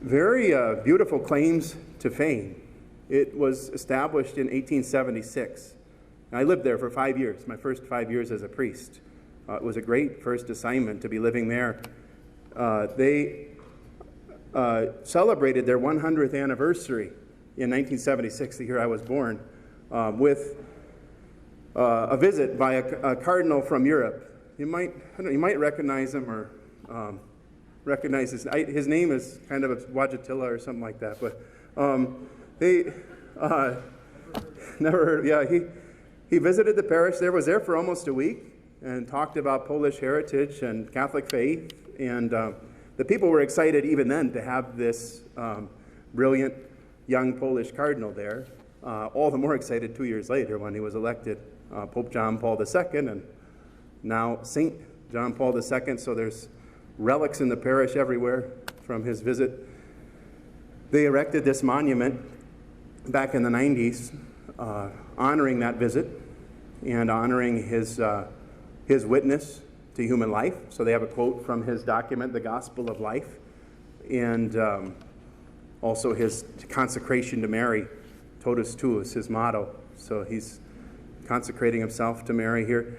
very beautiful claims to fame. It was established in 1876. I lived there for 5 years, my first 5 years as a priest. It was a great first assignment to be living there. They celebrated their 100th anniversary in 1976, the year I was born, with a visit by a cardinal from Europe. You might recognize him or recognize his name is kind of Wojtyla or something like that. But they never heard. Yeah, he visited the parish. Was there for almost a week and talked about Polish heritage and Catholic faith. And the people were excited even then to have this brilliant young Polish cardinal there. All the more excited 2 years later when he was elected Pope John Paul II and now St. John Paul II. So there's relics in the parish everywhere from his visit. They erected this monument back in the 90s honoring that visit and honoring his witness to human life. So they have a quote from his document, The Gospel of Life, and also his consecration to Mary, Totus Tuus, his motto. So he's consecrating himself to Mary here.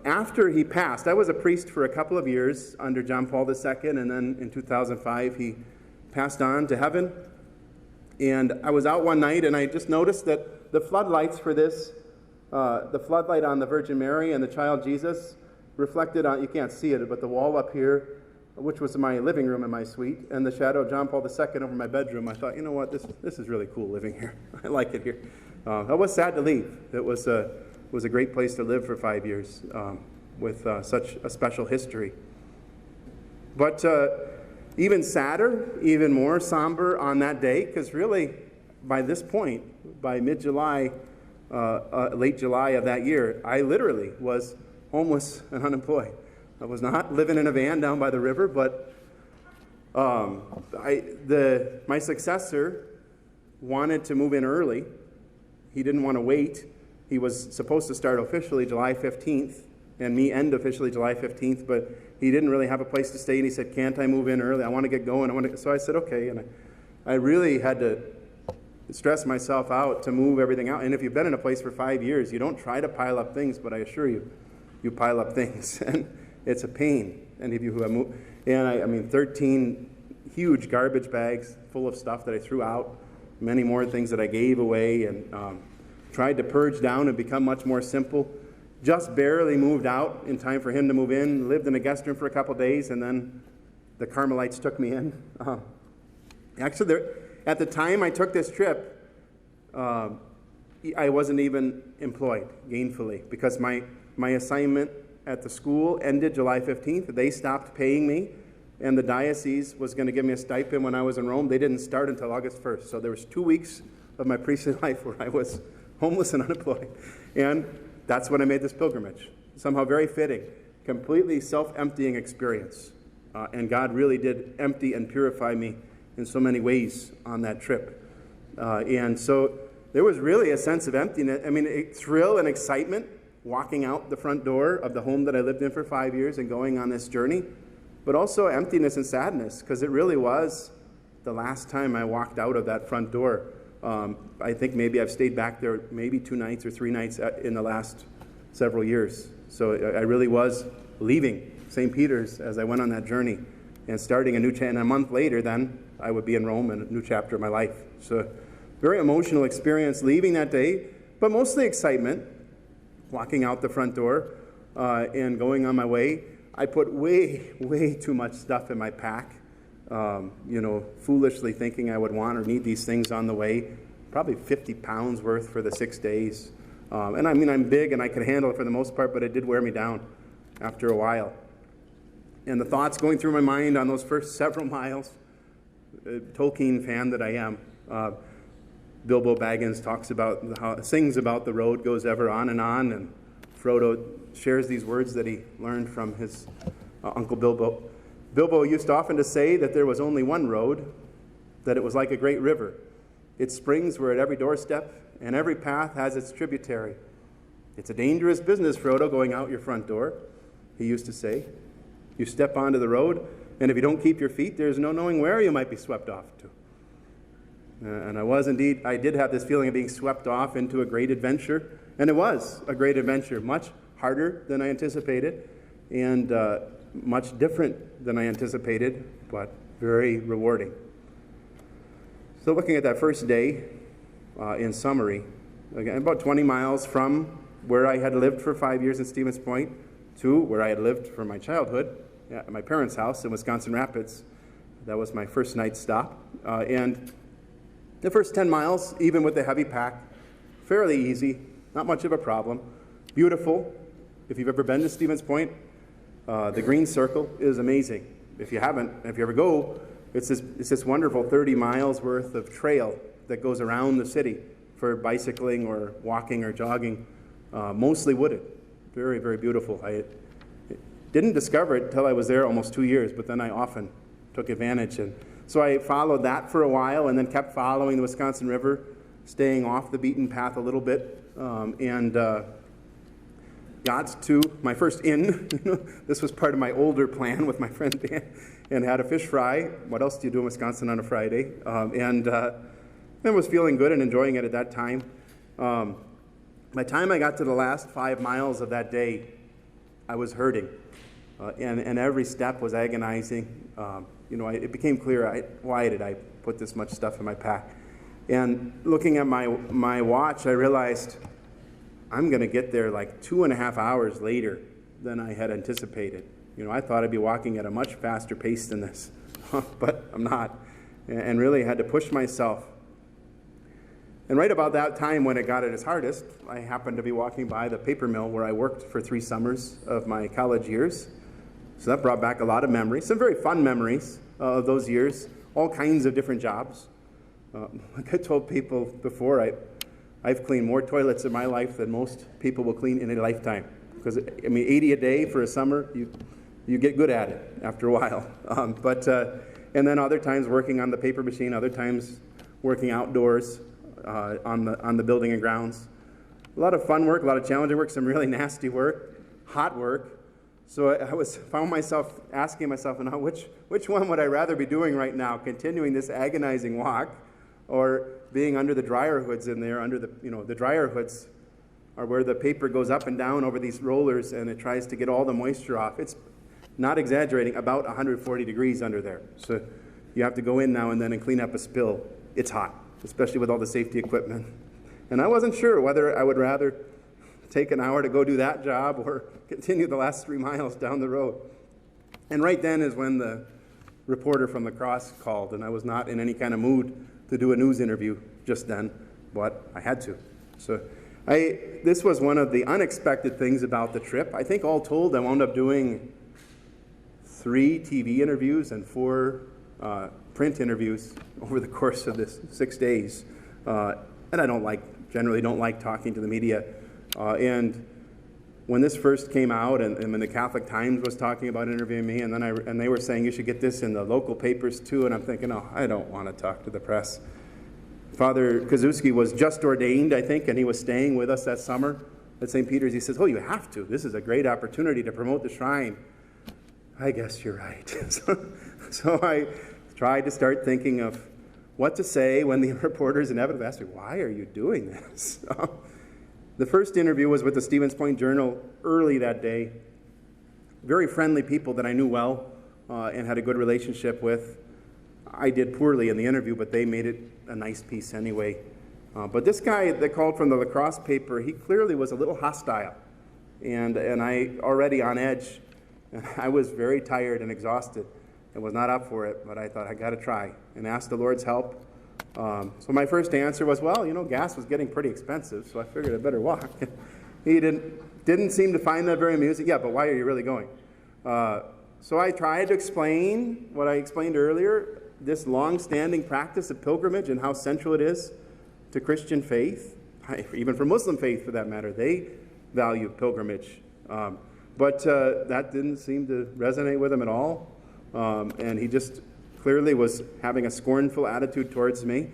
After he passed, I was a priest for a couple of years under John Paul II, and then in 2005 he passed on to heaven. And I was out one night and I just noticed that the floodlights for this, the floodlight on the Virgin Mary and the child Jesus reflected on, you can't see it, but the wall up here, which was my living room in my suite, and the shadow of John Paul II over my bedroom. I thought, you know what, this is really cool living here. I like it here. I was sad to leave. It was a great place to live for 5 years with such a special history. But even sadder, even more somber on that day, because really by this point, by mid-July, late July of that year, I literally was homeless and unemployed. I was not living in a van down by the river, but my successor wanted to move in early. He didn't want to wait. He was supposed to start officially July 15th, and me end officially July 15th, but he didn't really have a place to stay, and he said, can't I move in early? I want to get going. So I said, okay, and I really had to stress myself out to move everything out. And if you've been in a place for 5 years, you don't try to pile up things, but I assure you, you pile up things, and it's a pain. Any of you who have moved, and I mean, 13 huge garbage bags full of stuff that I threw out, many more things that I gave away, and tried to purge down and become much more simple. Just barely moved out in time for him to move in, lived in a guest room for a couple days, and then the Carmelites took me in. Actually, at the time I took this trip, I wasn't even employed gainfully because my assignment at the school ended July 15th. They stopped paying me, and the diocese was going to give me a stipend when I was in Rome. They didn't start until August 1st, so there was 2 weeks of my priestly life where I was homeless and unemployed. And that's when I made this pilgrimage. Somehow very fitting, completely self-emptying experience. And God really did empty and purify me in so many ways on that trip. And so there was really a sense of emptiness. I mean, a thrill and excitement walking out the front door of the home that I lived in for 5 years and going on this journey, but also emptiness and sadness, because it really was the last time I walked out of that front door. I think maybe I've stayed back there maybe 2 nights or 3 nights in the last several years. So I really was leaving St. Peter's as I went on that journey and starting a new and a month later then I would be in Rome and a new chapter of my life. So very emotional experience leaving that day, but mostly excitement, walking out the front door and going on my way. I put way too much stuff in my pack, foolishly thinking I would want or need these things on the way, probably 50 pounds worth for the 6 days. And I mean, I'm big and I could handle it for the most part, but it did wear me down after a while. And the thoughts going through my mind on those first several miles, Tolkien fan that I am, Bilbo Baggins sings about the road goes ever on, and Frodo shares these words that he learned from his Uncle Bilbo. Bilbo used often to say that there was only one road, that it was like a great river. Its springs were at every doorstep, and every path has its tributary. It's a dangerous business, Frodo, going out your front door, he used to say. You step onto the road, and if you don't keep your feet, there's no knowing where you might be swept off to. And I did have this feeling of being swept off into a great adventure, and it was a great adventure, much harder than I anticipated, and much different than I anticipated, but very rewarding. So looking at that first day, in summary, again, about 20 miles from where I had lived for 5 years in Stevens Point to where I had lived for my childhood, at my parents' house in Wisconsin Rapids. That was my first night stop. And the first 10 miles, even with the heavy pack, fairly easy, not much of a problem. Beautiful. If you've ever been to Stevens Point, the Green Circle is amazing. If you haven't, if you ever go, it's this wonderful 30 miles worth of trail that goes around the city for bicycling or walking or jogging, mostly wooded. Very, very beautiful. I didn't discover it until I was there almost 2 years, but then I often took advantage. And so I followed that for a while and then kept following the Wisconsin River, staying off the beaten path a little bit, and got to my first inn. This was part of my older plan with my friend Dan, and had a fish fry. What else do you do in Wisconsin on a Friday? And was feeling good and enjoying it at that time. By the time I got to the last 5 miles of that day, I was hurting, and every step was agonizing. It became clear, why did I put this much stuff in my pack? And looking at my watch, I realized I'm going to get there like 2.5 hours later than I had anticipated. I thought I'd be walking at a much faster pace than this, but I'm not, and really had to push myself. And right about that time when it got at its hardest, I happened to be walking by the paper mill where I worked for 3 summers of my college years. So that brought back a lot of memories, some very fun memories of those years, all kinds of different jobs. Like I told people before, I've cleaned more toilets in my life than most people will clean in a lifetime. Because, 80 a day for a summer, you get good at it after a while. And then other times working on the paper machine, other times working outdoors on the building and grounds. A lot of fun work, a lot of challenging work, some really nasty work, hot work. So I found myself asking myself, which one would I rather be doing right now, continuing this agonizing walk, or being under the dryer hoods in there, under the dryer hoods are where the paper goes up and down over these rollers and it tries to get all the moisture off. It's not exaggerating, about 140 degrees under there. So you have to go in now and then and clean up a spill. It's hot, especially with all the safety equipment. And I wasn't sure whether I would rather take an hour to go do that job or continue the last 3 miles down the road. And right then is when the reporter from La Crosse called, and I was not in any kind of mood to do a news interview just then, but I had to. So this was one of the unexpected things about the trip. I think all told, I wound up doing 3 TV interviews and 4 print interviews over the course of this 6 days. And I generally don't like talking to the media. And when this first came out, and when the Catholic Times was talking about interviewing me, and they were saying you should get this in the local papers too, and I'm thinking, oh, I don't want to talk to the press. Father Kazuski was just ordained, I think, and he was staying with us that summer at St. Peter's. He says, oh, you have to. This is a great opportunity to promote the shrine. I guess you're right. So I tried to start thinking of what to say when the reporters inevitably asked me, why are you doing this? The first interview was with the Stevens Point Journal early that day. Very friendly people that I knew well and had a good relationship with. I did poorly in the interview, but they made it a nice piece anyway. But this guy that called from the La Crosse paper, he clearly was a little hostile. And I already on edge. And I was very tired and exhausted and was not up for it, but I thought I got to try and ask the Lord's help. So my first answer was, well, gas was getting pretty expensive, so I figured I better walk. He didn't seem to find that very amusing. Yeah, but why are you really going? So I tried to explain what I explained earlier, this long-standing practice of pilgrimage and how central it is to Christian faith, even for Muslim faith for that matter. They value pilgrimage. But that didn't seem to resonate with him at all. And he just clearly was having a scornful attitude towards me.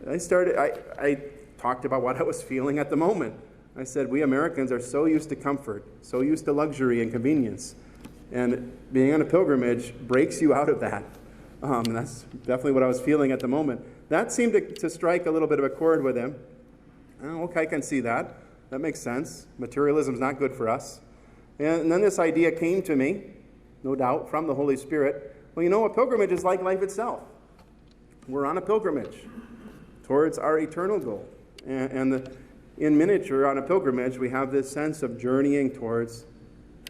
I talked about what I was feeling at the moment. I said, we Americans are so used to comfort, so used to luxury and convenience. And being on a pilgrimage breaks you out of that. And that's definitely what I was feeling at the moment. That seemed to strike a little bit of a chord with him. Oh, okay, I can see that. That makes sense. Materialism's not good for us. And then this idea came to me, no doubt, from the Holy Spirit. Well, a pilgrimage is like life itself. We're on a pilgrimage towards our eternal goal. And in miniature, on a pilgrimage, we have this sense of journeying towards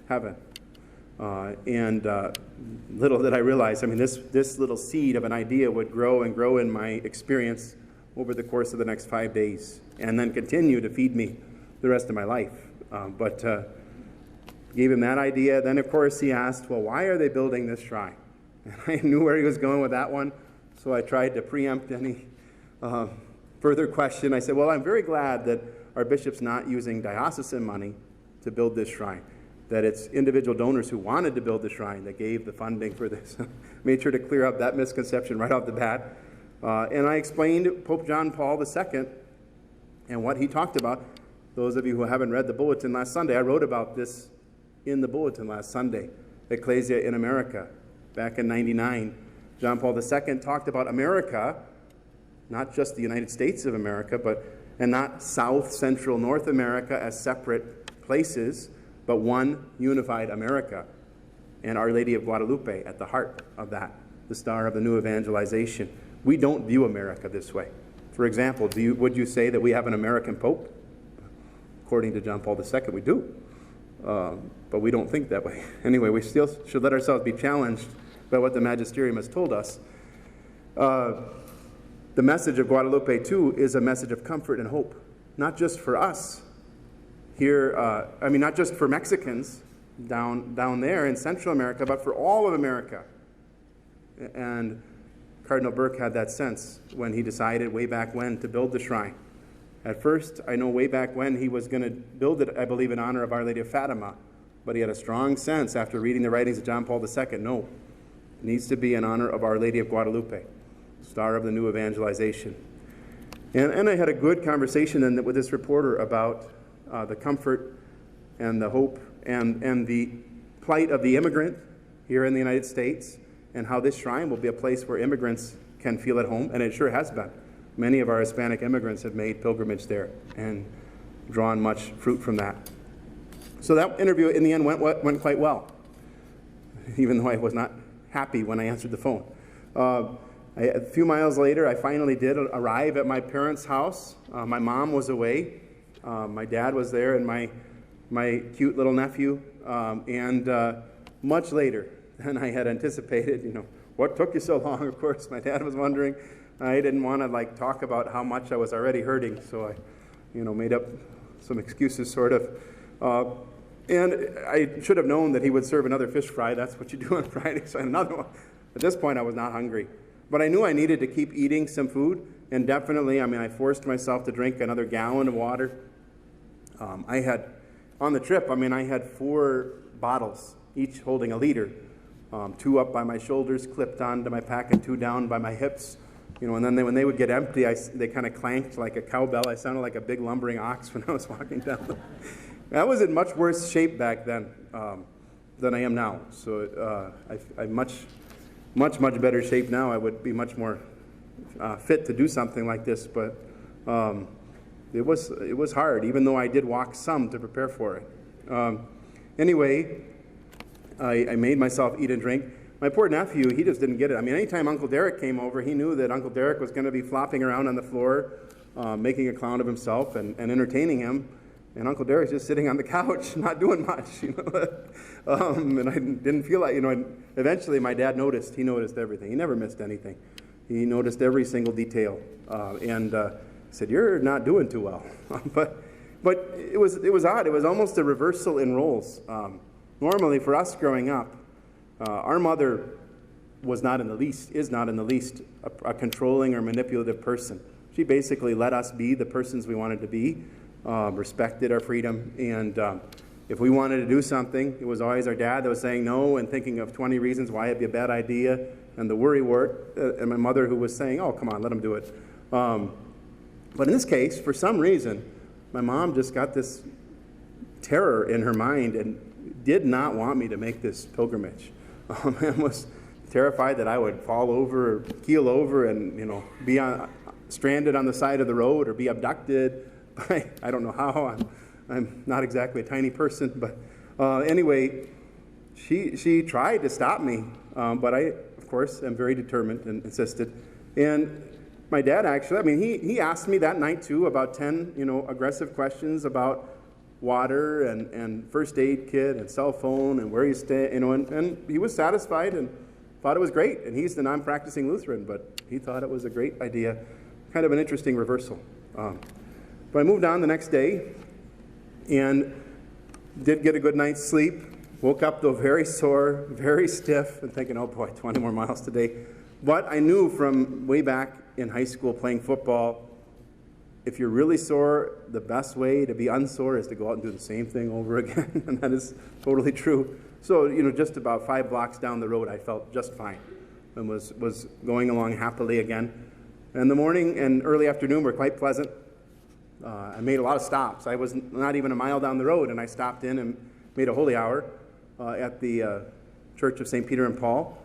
heaven. Little did I realize, this little seed of an idea would grow and grow in my experience over the course of the next 5 days, and then continue to feed me the rest of my life. Gave him that idea. Then, of course, he asked, well, why are they building this shrine? And I knew where he was going with that one, so I tried to preempt any further question. I said, well, I'm very glad that our bishop's not using diocesan money to build this shrine, that it's individual donors who wanted to build the shrine that gave the funding for this. Made sure to clear up that misconception right off the bat. And I explained Pope John Paul II and what he talked about. Those of you who haven't read the bulletin last Sunday, I wrote about this in the bulletin last Sunday, Ecclesia in America. Back in 99, John Paul II talked about America, not just the United States of America, and not South, Central, North America as separate places, but one unified America, and Our Lady of Guadalupe at the heart of that, the star of the new evangelization. We don't view America this way. For example, would you say that we have an American Pope? According to John Paul II, we do. But we don't think that way. Anyway, we still should let ourselves be challenged by what the magisterium has told us. The message of Guadalupe, too, is a message of comfort and hope, not just for us here, not just for Mexicans down there in Central America, but for all of America. And Cardinal Burke had that sense when he decided way back when to build the shrine. At first, I know way back when he was going to build it, I believe, in honor of Our Lady of Fatima. But he had a strong sense after reading the writings of John Paul II, no, it needs to be in honor of Our Lady of Guadalupe, star of the new evangelization. And I had a good conversation then with this reporter about the comfort and the hope and the plight of the immigrant here in the United States, and how this shrine will be a place where immigrants can feel at home, and it sure has been. Many of our Hispanic immigrants have made pilgrimage there and drawn much fruit from that. So that interview in the end went quite well, even though I was not happy when I answered the phone. A few miles later, I finally did arrive at my parents' house. My mom was away. My dad was there, and my cute little nephew. And much later than I had anticipated, what took you so long? Of course, my dad was wondering. I didn't want to talk about how much I was already hurting, so I, made up some excuses, sort of. And I should have known that he would serve another fish fry. That's what you do on Friday. So another one. At this point, I was not hungry. But I knew I needed to keep eating some food. And definitely, I forced myself to drink another gallon of water. I had on the trip, I mean, I had 4 bottles, each holding a liter. 2 up by my shoulders, clipped onto my pack, and 2 down by my hips. And then when they would get empty, they kind of clanked like a cowbell. I sounded like a big lumbering ox when I was walking down. I was in much worse shape back then than I am now. So I'm much better shape now. I would be much more fit to do something like this. But it was hard, even though I did walk some to prepare for it. Anyway, I made myself eat and drink. My poor nephew, he just didn't get it. I mean, anytime Uncle Derek came over, he knew that Uncle Derek was going to be flopping around on the floor, making a clown of himself and entertaining him. And Uncle Derek's just sitting on the couch, not doing much, and I didn't feel like, and eventually my dad noticed. He noticed everything. He never missed anything. He noticed every single detail, and said, "You're not doing too well." but it was odd. It was almost a reversal in roles. Normally, for us growing up, our mother is not in the least a controlling or manipulative person. She basically let us be the persons we wanted to be, respected our freedom, and if we wanted to do something, it was always our dad that was saying no and thinking of 20 reasons why it'd be a bad idea, and the worrywart, and my mother who was saying, "Oh, come on, let him do it." But in this case, for some reason, my mom just got this terror in her mind and did not want me to make this pilgrimage. And was terrified that I would fall over or keel over and be stranded on the side of the road or be abducted. I don't know how. I'm not exactly a tiny person, but anyway, she tried to stop me, but I, of course, am very determined and insisted. And my dad actually, I mean, he asked me that night too about 10 aggressive questions about water and first aid kit and cell phone and where you stay, and he was satisfied and thought it was great. And he's the non-practicing Lutheran, but he thought it was a great idea. Kind of an interesting reversal. But I moved on the next day and did get a good night's sleep. Woke up though very sore, very stiff, and thinking, oh boy, 20 more miles today. But I knew from way back in high school playing football, if you're really sore, the best way to be unsore is to go out and do the same thing over again, and that is totally true. So, just about 5 blocks down the road, I felt just fine and was going along happily again. And the morning and early afternoon were quite pleasant. I made a lot of stops. I was not even a mile down the road, and I stopped in and made a holy hour at the Church of St. Peter and Paul,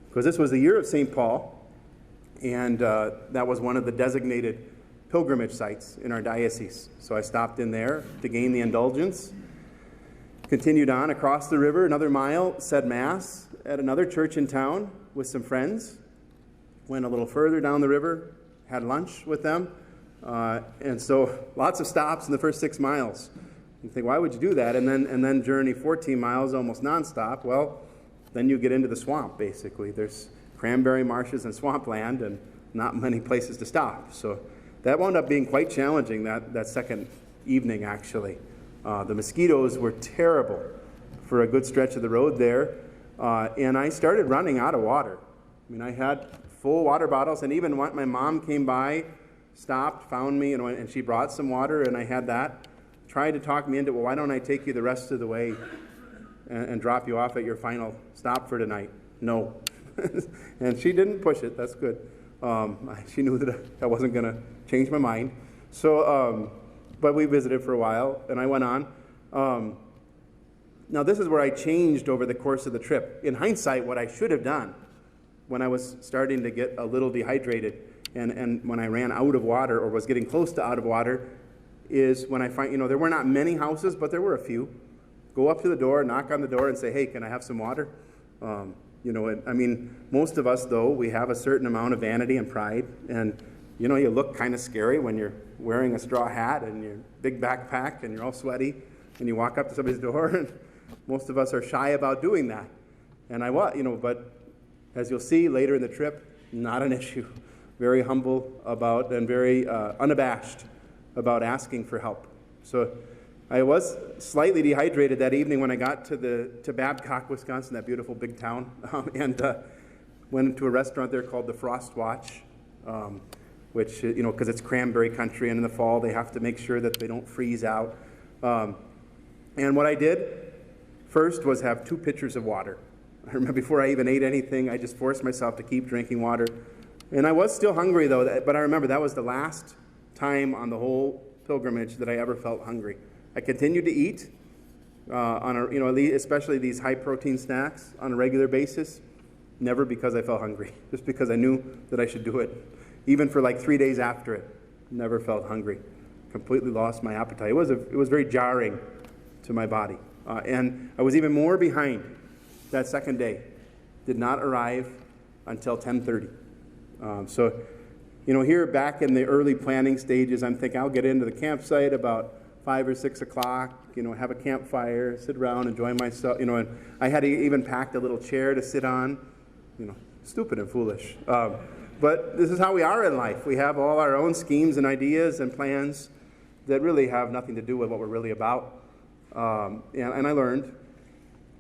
because this was the year of St. Paul, and that was one of the designated pilgrimage sites in our diocese. So I stopped in there to gain the indulgence, continued on across the river another mile, said Mass at another church in town with some friends, went a little further down the river, had lunch with them, and so lots of stops in the first 6 miles. You think, why would you do that? And then journey 14 miles almost nonstop. Well, then you get into the swamp, basically. There's cranberry marshes and swampland and not many places to stop. So that wound up being quite challenging that second evening, actually. The mosquitoes were terrible for a good stretch of the road there, and I started running out of water. I mean, I had full water bottles, and even when my mom came by, stopped, found me, and she brought some water, and I had that. Tried to talk me into, well, why don't I take you the rest of the way and drop you off at your final stop for tonight? No. And she didn't push it. That's good. She knew that I wasn't going to change my mind. So, but we visited for a while, and I went on. Now, this is where I changed over the course of the trip. In hindsight, what I should have done when I was starting to get a little dehydrated and when I ran out of water or was getting close to out of water is when I find, there were not many houses, but there were a few. Go up to the door, knock on the door, and say, hey, can I have some water? I mean, most of us, though, we have a certain amount of vanity and pride, and, you look kind of scary when you're wearing a straw hat and your big backpack and you're all sweaty, and you walk up to somebody's door, and most of us are shy about doing that. And I was, but as you'll see later in the trip, not an issue. Very humble about and very unabashed about asking for help. So I was slightly dehydrated that evening when I got to Babcock, Wisconsin, that beautiful big town, and went into a restaurant there called the Frost Watch, which, because it's cranberry country, and in the fall they have to make sure that they don't freeze out. And what I did first was have 2 pitchers of water. I remember before I even ate anything, I just forced myself to keep drinking water. And I was still hungry, though, but I remember that was the last time on the whole pilgrimage that I ever felt hungry. I continued to eat, especially these high-protein snacks on a regular basis, never because I felt hungry, just because I knew that I should do it. Even for like 3 days after it, never felt hungry. Completely lost my appetite. It was very jarring to my body. And I was even more behind that second day. Did not arrive until 10:30. Here back in the early planning stages, I'm thinking I'll get into the campsite about 5 or 6 o'clock, have a campfire, sit around, enjoy myself, and I had even packed a little chair to sit on, stupid and foolish. But this is how we are in life. We have all our own schemes and ideas and plans that really have nothing to do with what we're really about. And I learned,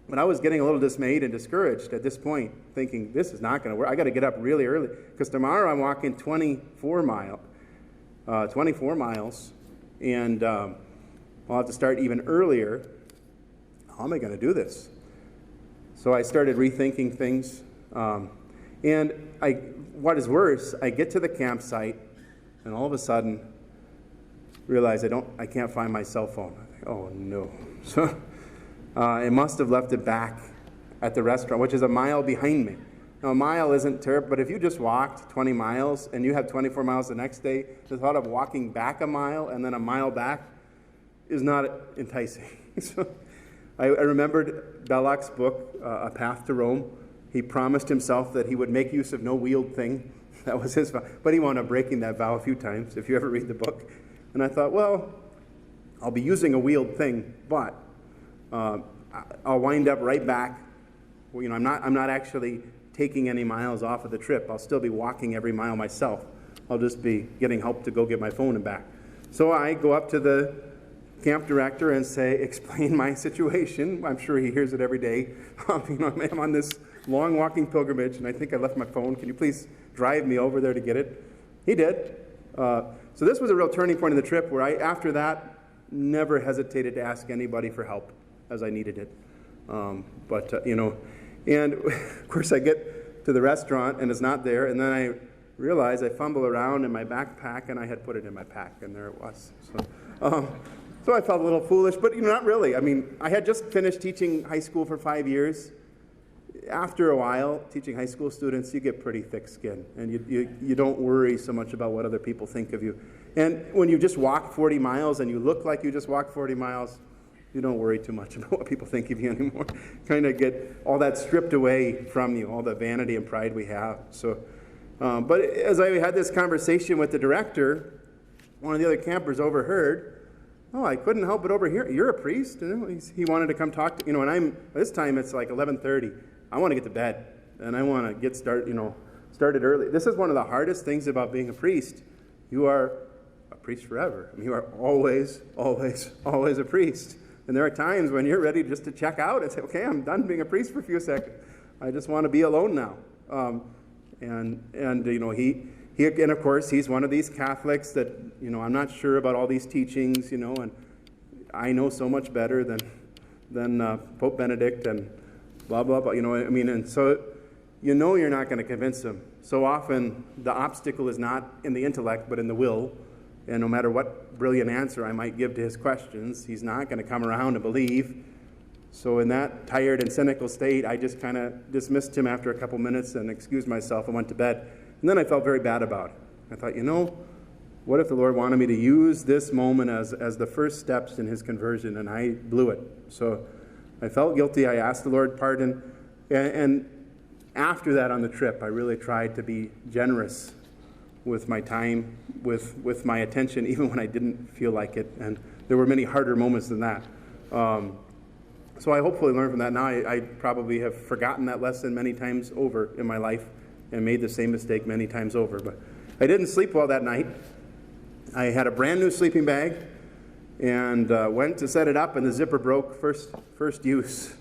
but I was getting a little dismayed and discouraged at this point, thinking, this is not going to work. I got to get up really early, because tomorrow I'm walking 24 miles, and I'll have to start even earlier. How am I going to do this? So I started rethinking things, and what is worse, I get to the campsite, and all of a sudden realize I can't find my cell phone. I think, oh no. So I must have left it back at the restaurant, which is a mile behind me. Now, a mile isn't terrible, but if you just walked 20 miles and you have 24 miles the next day, the thought of walking back a mile and then a mile back is not enticing. So I remembered Belloc's book, A Path to Rome. He promised himself that he would make use of no wheeled thing. That was his vow. But he wound up breaking that vow a few times, if you ever read the book. And I thought, well, I'll be using a wheeled thing, but I'll wind up right back. Well, I'm not actually taking any miles off of the trip. I'll still be walking every mile myself. I'll just be getting help to go get my phone and back. So I go up to the camp director and explain my situation. I'm sure he hears it every day. I'm on this long walking pilgrimage, and I think I left my phone. Can you please drive me over there to get it? He did. So this was a real turning point in the trip, where I, after that, never hesitated to ask anybody for help as I needed it. And of course I get to the restaurant and it's not there, and then I realize I fumble around in my backpack and I had put it in my pack, and there it was. So I felt a little foolish, but not really. I mean, I had just finished teaching high school for 5 years. After a while, teaching high school students, you get pretty thick-skinned, and you don't worry so much about what other people think of you. And when you just walk 40 miles and you look like you just walked 40 miles, you don't worry too much about what people think of you anymore. Kind of get all that stripped away from you, all the vanity and pride we have. So, but as I had this conversation with the director, one of the other campers overheard, oh, I couldn't help but overhear, you're a priest? He wanted to come talk to, and this time it's like 11:30. I want to get to bed, and I want to get started early. This is one of the hardest things about being a priest. You are a priest forever. I mean, you are always, always, always a priest. And there are times when you're ready just to check out and say, okay, I'm done being a priest for a few seconds. I just want to be alone now. He again, of course, he's one of these Catholics that, I'm not sure about all these teachings, and I know so much better than Pope Benedict and blah, blah, blah, and so you're not going to convince him. So often the obstacle is not in the intellect, but in the will. And no matter what brilliant answer I might give to his questions, he's not going to come around and believe. So in that tired and cynical state, I just kind of dismissed him after a couple minutes and excused myself and went to bed. And then I felt very bad about it. I thought, what if the Lord wanted me to use this moment as the first steps in his conversion, and I blew it. So I felt guilty. I asked the Lord pardon. And after that on the trip, I really tried to be generous with my time, with my attention, even when I didn't feel like it. And there were many harder moments than that. So I hopefully learned from that. Now I probably have forgotten that lesson many times over in my life and made the same mistake many times over. But I didn't sleep well that night. I had a brand new sleeping bag and went to set it up, and the zipper broke first use.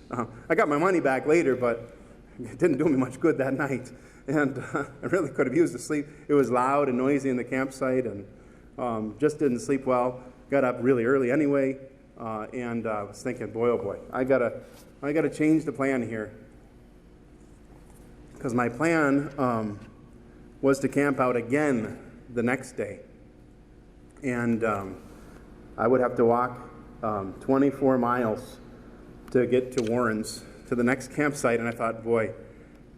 I got my money back later, but it didn't do me much good that night. And I really could have used the sleep. It was loud and noisy in the campsite, and just didn't sleep well. Got up really early anyway, and I was thinking, boy, oh boy, I gotta change the plan here, because my plan was to camp out again the next day, and I would have to walk 24 miles to get to Warren's, to the next campsite, and I thought, boy,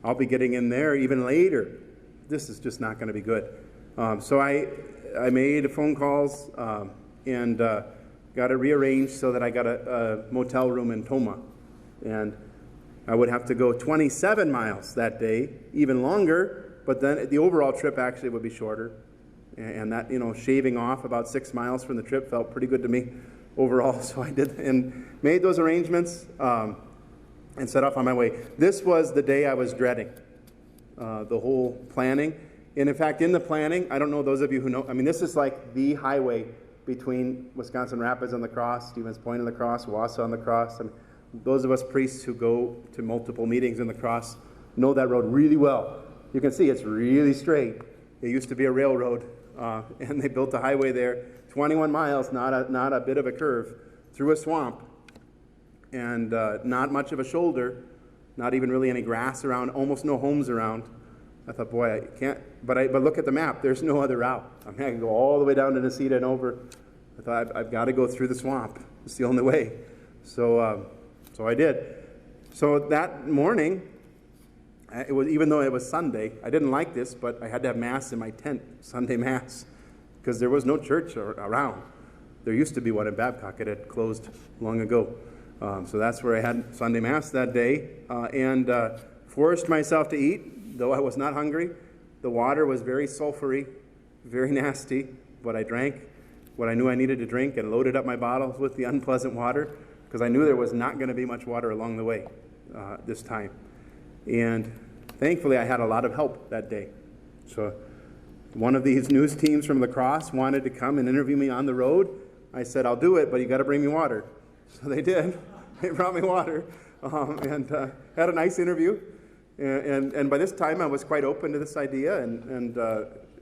I'll be getting in there even later. This is just not going to be good. So I made phone calls and got it rearranged so that I got a motel room in Tomah. And I would have to go 27 miles that day, even longer, but then the overall trip actually would be shorter. And that, shaving off about 6 miles from the trip felt pretty good to me overall. So I did and made those arrangements and set off on my way. This was the day I was dreading, the whole planning. And in fact, in the planning, I don't know those of you who know, this is like the highway between Wisconsin Rapids and La Crosse, Stevens Point and La Crosse, Wausau and La Crosse. Those of us priests who go to multiple meetings in La Crosse know that road really well. You can see it's really straight. It used to be a railroad, and they built a highway there, 21 miles, not a bit of a curve, through a swamp, and not much of a shoulder, not even really any grass around, almost no homes around. I thought, boy, I can't, but look at the map, there's no other route. I can go all the way down to Necedah and over. I thought, I've got to go through the swamp. It's the only way. So I did. So that morning, even though it was Sunday, I didn't like this, but I had to have Mass in my tent, Sunday Mass, because there was no church around. There used to be one in Babcock. It had closed long ago. So that's where I had Sunday Mass that day, and forced myself to eat, though I was not hungry. The water was very sulfury, very nasty, but I drank what I knew I needed to drink and loaded up my bottles with the unpleasant water, because I knew there was not going to be much water along the way this time. And thankfully, I had a lot of help that day. So one of these news teams from La Crosse wanted to come and interview me on the road. I said, I'll do it, but you got to bring me water. So they did. They brought me water and had a nice interview. And by this time, I was quite open to this idea, and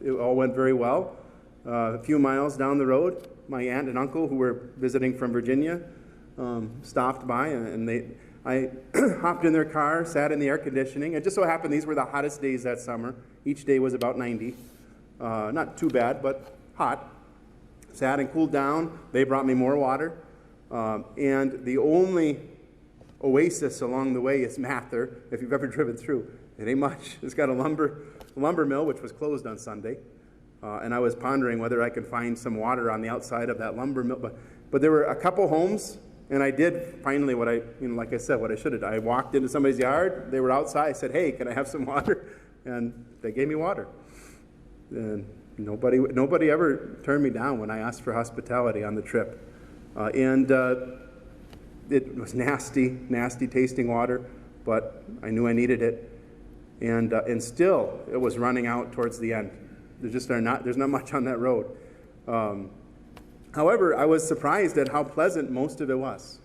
it all went very well. A few miles down the road, my aunt and uncle, who were visiting from Virginia, stopped by, and I hopped in their car, sat in the air conditioning. It just so happened these were the hottest days that summer. Each day was about 90. Not too bad, but hot. Sat and cooled down. They brought me more water. And the only oasis along the way is Mather, if you've ever driven through. It ain't much. It's got a lumber mill, which was closed on Sunday. And I was pondering whether I could find some water on the outside of that lumber mill. But there were a couple homes, and I did finally what like I said, what I should have done. I walked into somebody's yard. They were outside. I said, hey, can I have some water? And they gave me water. And nobody ever turned me down when I asked for hospitality on the trip. And it was nasty tasting water, but I knew I needed it. And still, it was running out towards the end. There's not much on that road. However, I was surprised at how pleasant most of it was.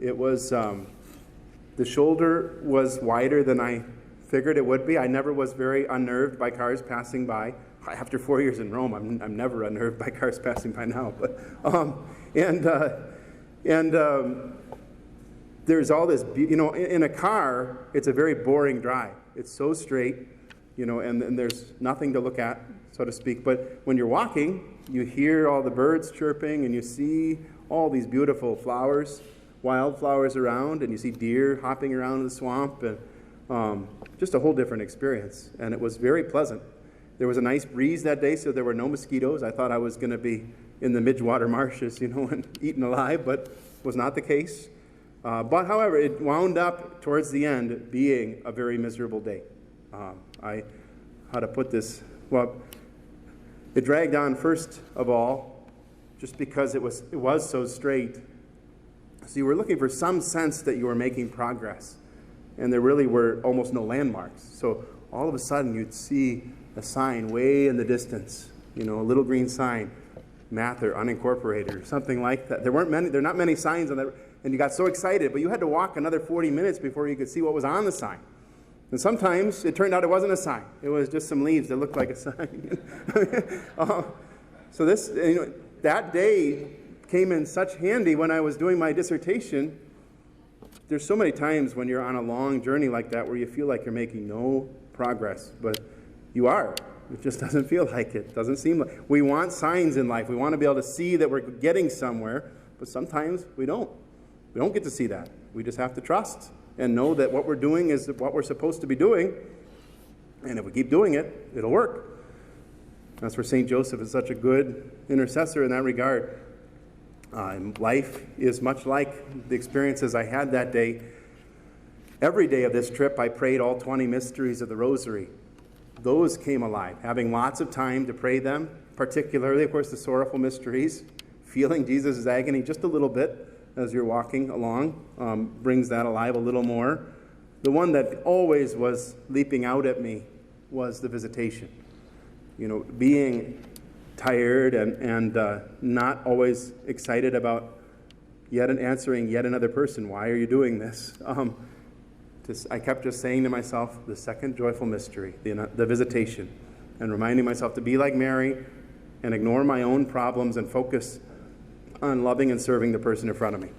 It was, the shoulder was wider than I figured it would be. I never was very unnerved by cars passing by. After 4 years in Rome, I'm never unnerved by cars passing by now. But there's all this, in a car, it's a very boring drive. It's so straight, and there's nothing to look at, so to speak. But when you're walking, you hear all the birds chirping, and you see all these beautiful flowers, wildflowers around, and you see deer hopping around in the swamp, and just a whole different experience. And it was very pleasant. There was a nice breeze that day, so there were no mosquitoes. I thought I was going to be in the Midgewater marshes, and eaten alive, but was not the case. But however, it wound up towards the end being a very miserable day. How to put this? Well, it dragged on first of all, just because it was so straight. So you were looking for some sense that you were making progress, and there really were almost no landmarks. So all of a sudden, you'd see a sign way in the distance, a little green sign, Mather unincorporated, or something like that. There are not many signs on that, and you got so excited, but you had to walk another 40 minutes before you could see what was on the sign. And sometimes it turned out it wasn't a sign. It was just some leaves that looked like a sign. So that day came in such handy when I was doing my dissertation. There's so many times when you're on a long journey like that where you feel like you're making no progress, but you are. It just doesn't feel like it. Doesn't seem like. We want signs in life. We want to be able to see that we're getting somewhere, but sometimes we don't. We don't get to see that. We just have to trust and know that what we're doing is what we're supposed to be doing, and if we keep doing it, it'll work. That's where St. Joseph is such a good intercessor in that regard. Life is much like the experiences I had that day. Every day of this trip, I prayed all 20 mysteries of the Rosary. Those came alive, having lots of time to pray them, particularly, of course, the sorrowful mysteries, feeling Jesus' agony just a little bit as you're walking along, brings that alive a little more. The one that always was leaping out at me was the Visitation. Being tired and not always excited about answering yet another person. Why are you doing this? I kept just saying to myself, the second joyful mystery, the Visitation, and reminding myself to be like Mary and ignore my own problems and focus on loving and serving the person in front of me.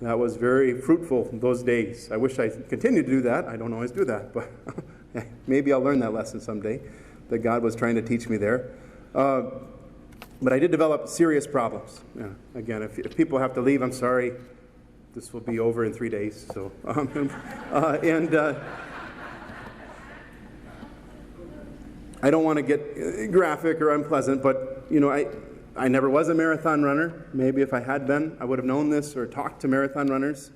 That was very fruitful those days. I wish I continued to do that. I don't always do that, but maybe I'll learn that lesson someday that God was trying to teach me there. But I did develop serious problems. Yeah. Again, if people have to leave, I'm sorry. This will be over in 3 days. So, I don't want to get graphic or unpleasant, but I never was a marathon runner. Maybe if I had been, I would have known this or talked to marathon runners.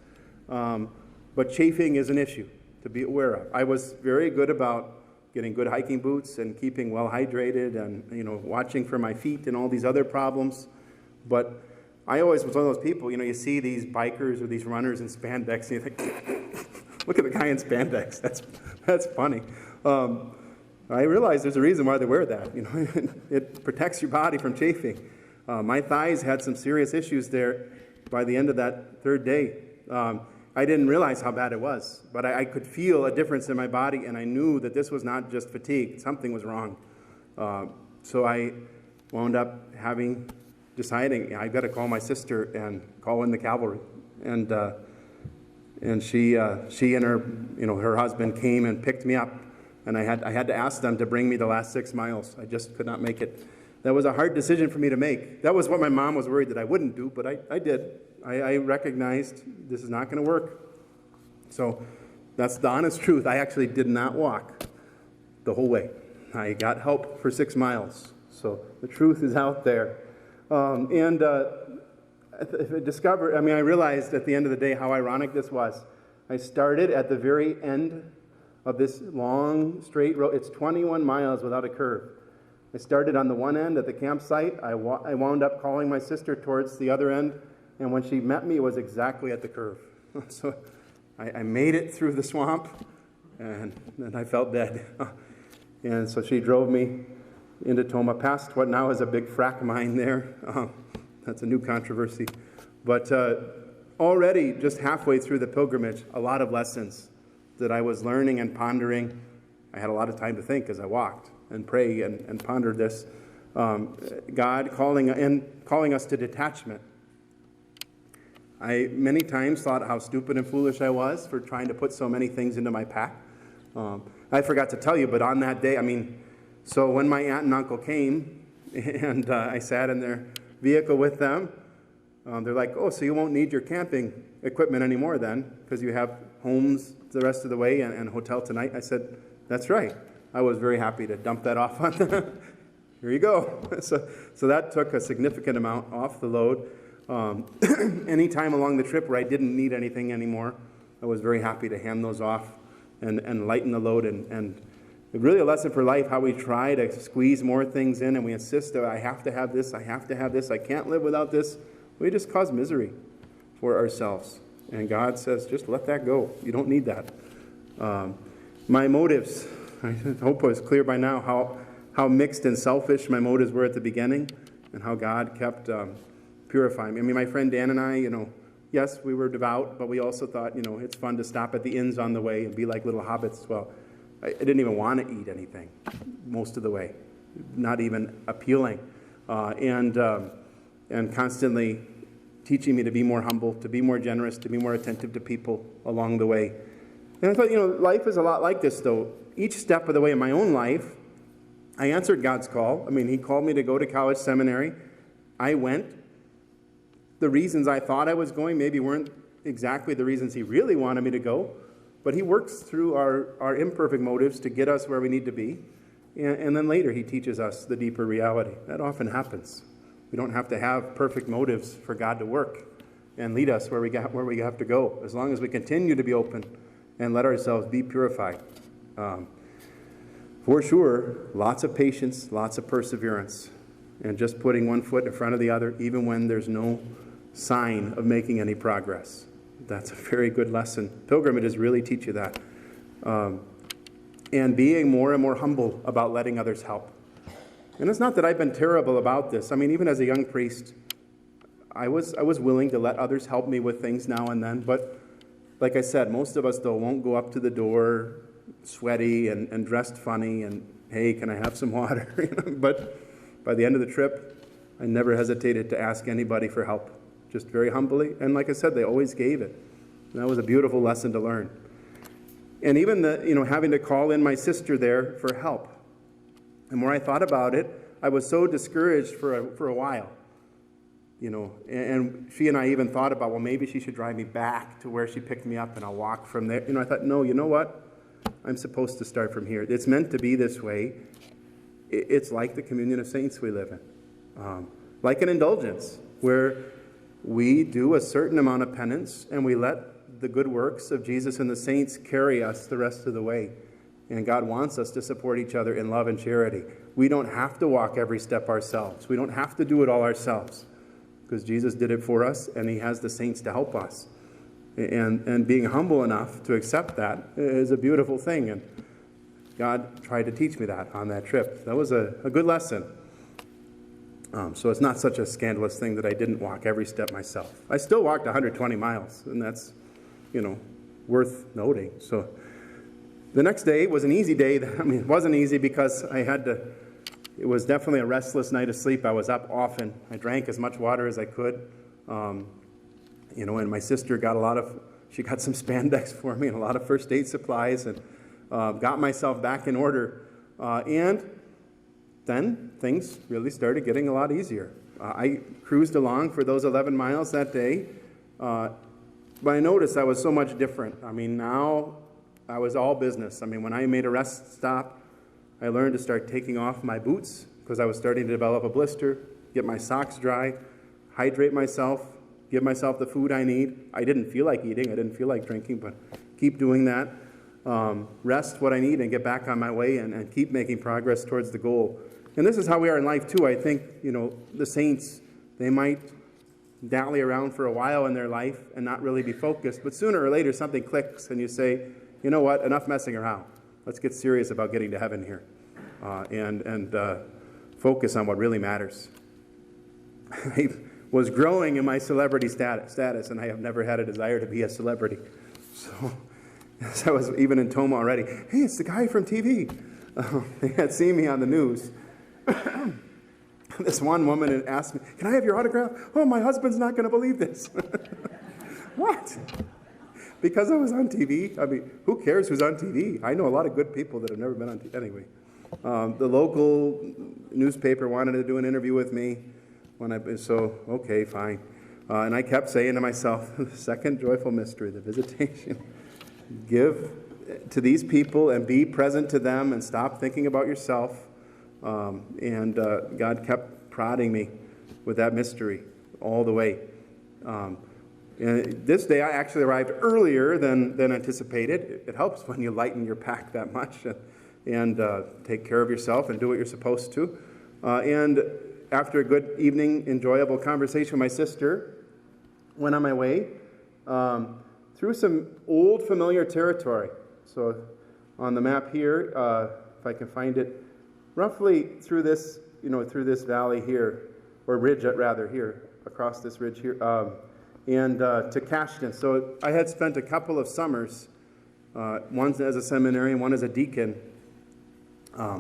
But chafing is an issue to be aware of. I was very good about getting good hiking boots and keeping well hydrated and watching for my feet and all these other problems. But I always was one of those people, you see these bikers or these runners in spandex and you think, look at the guy in spandex. That's funny. I realize there's a reason why they wear that. It protects your body from chafing. My thighs had some serious issues there by the end of that third day. I didn't realize how bad it was, but I could feel a difference in my body, and I knew that this was not just fatigue. Something was wrong. So I wound up deciding I've got to call my sister and call in the cavalry. And she and her husband came and picked me up. And I had to ask them to bring me the last 6 miles. I just could not make it. That was a hard decision for me to make. That was what my mom was worried that I wouldn't do, but I did. I recognized this is not going to work. So that's the honest truth. I actually did not walk the whole way. I got help for 6 miles. So the truth is out there. I realized at the end of the day how ironic this was. I started at the very end of this long, straight road. It's 21 miles without a curve. I started on the one end at the campsite. I wound up calling my sister towards the other end, and when she met me, it was exactly at the curve. So I made it through the swamp, and then I felt dead. And so she drove me into Tomah, past what now is a big frack mine there. That's a new controversy. But already, just halfway through the pilgrimage, a lot of lessons that I was learning and pondering. I had a lot of time to think as I walked and pray and ponder this. God calling us to detachment. I many times thought how stupid and foolish I was for trying to put so many things into my pack. I forgot to tell you, but on that day, so when my aunt and uncle came and I sat in their vehicle with them, they're like, oh, so you won't need your camping equipment anymore then, because you have homes the rest of the way and a hotel tonight. I said, that's right. I was very happy to dump that off on them. Here you go. So that took a significant amount off the load. Any time along the trip where I didn't need anything anymore, I was very happy to hand those off and lighten the load. And really a lesson for life, how we try to squeeze more things in and we insist that I have to have this, I have to have this, I can't live without this. We just cause misery for ourselves. And God says, just let that go. You don't need that. My motives, I hope it was clear by now how mixed and selfish my motives were at the beginning and how God kept purifying me. My friend Dan and I, yes, we were devout, but we also thought, it's fun to stop at the inns on the way and be like little hobbits. Well, I didn't even want to eat anything most of the way, not even appealing. And constantly teaching me to be more humble, to be more generous, to be more attentive to people along the way. And I thought, life is a lot like this, though. Each step of the way in my own life, I answered God's call. I mean, He called me to go to college seminary. I went. The reasons I thought I was going maybe weren't exactly the reasons He really wanted me to go, but He works through our imperfect motives to get us where we need to be. And then later He teaches us the deeper reality. That often happens. We don't have to have perfect motives for God to work and lead us where we have to go, as long as we continue to be open and let ourselves be purified. For sure, lots of patience, lots of perseverance, and just putting one foot in front of the other, even when there's no sign of making any progress. That's a very good lesson. Pilgrimages really teach you that. And being more and more humble about letting others help. And it's not that I've been terrible about this. I mean, even as a young priest, I was willing to let others help me with things now and then. But like I said, most of us, though, won't go up to the door sweaty and dressed funny and, hey, can I have some water? But by the end of the trip, I never hesitated to ask anybody for help, just very humbly. And like I said, they always gave it. And that was a beautiful lesson to learn. And even having to call in my sister there for help. And when I thought about it, I was so discouraged for a while. And she and I even thought about, well, maybe she should drive me back to where she picked me up and I'll walk from there. I thought, no, you know what? I'm supposed to start from here. It's meant to be this way. It's like the communion of saints we live in. Like an indulgence, where we do a certain amount of penance and we let the good works of Jesus and the saints carry us the rest of the way. And God wants us to support each other in love and charity. We don't have to walk every step ourselves. We don't have to do it all ourselves, because Jesus did it for us and He has the saints to help us. And being humble enough to accept that is a beautiful thing. And God tried to teach me that on that trip. That was a good lesson. So it's not such a scandalous thing that I didn't walk every step myself. I still walked 120 miles, and that's, worth noting. So the next day was an easy day. I mean, it wasn't easy because it was definitely a restless night of sleep. I was up often. I drank as much water as I could. And my sister she got some spandex for me and a lot of first aid supplies, and got myself back in order. And then things really started getting a lot easier. I cruised along for those 11 miles that day, but I noticed I was so much different. I mean, now I was all business. I mean, when I made a rest stop, I learned to start taking off my boots because I was starting to develop a blister, get my socks dry, hydrate myself, give myself the food I need. I didn't feel like eating, I didn't feel like drinking, but keep doing that. Rest what I need and get back on my way and keep making progress towards the goal. And this is how we are in life too. I think, the saints, they might dally around for a while in their life and not really be focused, but sooner or later something clicks and you say, you know what, enough messing around. Let's get serious about getting to heaven here and focus on what really matters. I was growing in my celebrity status, and I have never had a desire to be a celebrity. So I was even in Toma already. Hey, it's the guy from TV. They had seen me on the news. This one woman had asked me, can I have your autograph? Oh, my husband's not going to believe this. What? Because I was on TV? I mean, who cares who's on TV? I know a lot of good people that have never been on TV. Anyway, the local newspaper wanted to do an interview with me. Okay, fine. And I kept saying to myself, the second joyful mystery, the visitation. Give to these people and be present to them and stop thinking about yourself. And God kept prodding me with that mystery all the way. And this day I actually arrived earlier than anticipated. It helps when you lighten your pack that much and take care of yourself and do what you're supposed to. And after a good evening, enjoyable conversation with my sister, went on my way through some old familiar territory. So on the map here, if I can find it, roughly through this valley here, or ridge rather here, across this ridge here, and to Cashton. So I had spent a couple of summers, one as a seminarian, one as a deacon,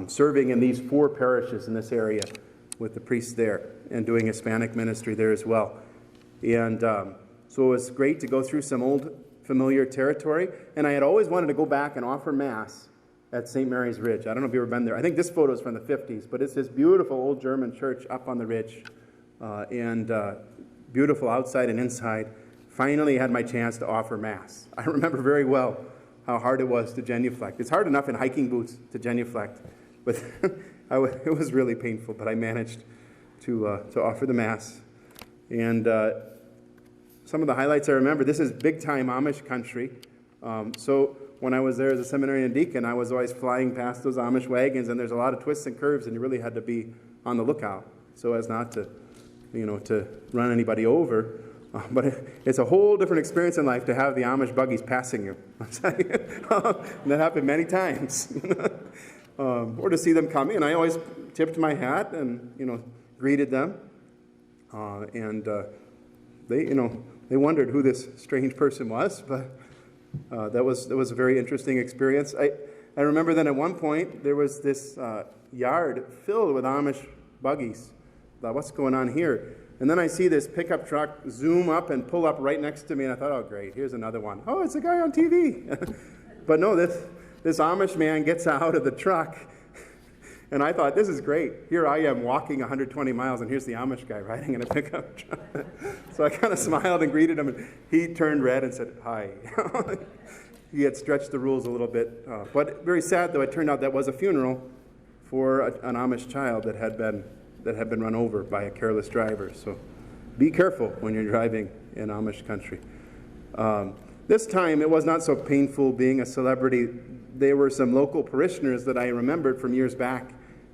serving in these 4 parishes in this area with the priests there and doing Hispanic ministry there as well. And so it was great to go through some old familiar territory. And I had always wanted to go back and offer Mass at St. Mary's Ridge. I don't know if you've ever been there. I think this photo is from the 50s, but it's this beautiful old German church up on the ridge. And beautiful outside and inside. Finally had my chance to offer Mass. I remember very well how hard it was to genuflect. It's hard enough in hiking boots to genuflect, but it was really painful, but I managed to offer the Mass. And some of the highlights I remember, this is big-time Amish country. So when I was there as a seminarian deacon, I was always flying past those Amish wagons, and there's a lot of twists and curves, and you really had to be on the lookout so as not to, to run anybody over. But it's a whole different experience in life to have the Amish buggies passing you. That happened many times. Or to see them coming, and I always tipped my hat and, greeted them. And they wondered who this strange person was, but that was a very interesting experience. I remember then at one point there was this yard filled with Amish buggies. I thought, what's going on here? And then I see this pickup truck zoom up and pull up right next to me, and I thought, oh, great, here's another one. Oh, it's a guy on TV. But no, this Amish man gets out of the truck, and I thought, this is great. Here I am walking 120 miles, and here's the Amish guy riding in a pickup truck. So I kind of smiled and greeted him, and he turned red and said, hi. He had stretched the rules a little bit. But very sad, though, it turned out that was a funeral for an Amish child that had been run over by a careless driver. So be careful when you're driving in Amish country. This time, it was not so painful being a celebrity. There were some local parishioners that I remembered from years back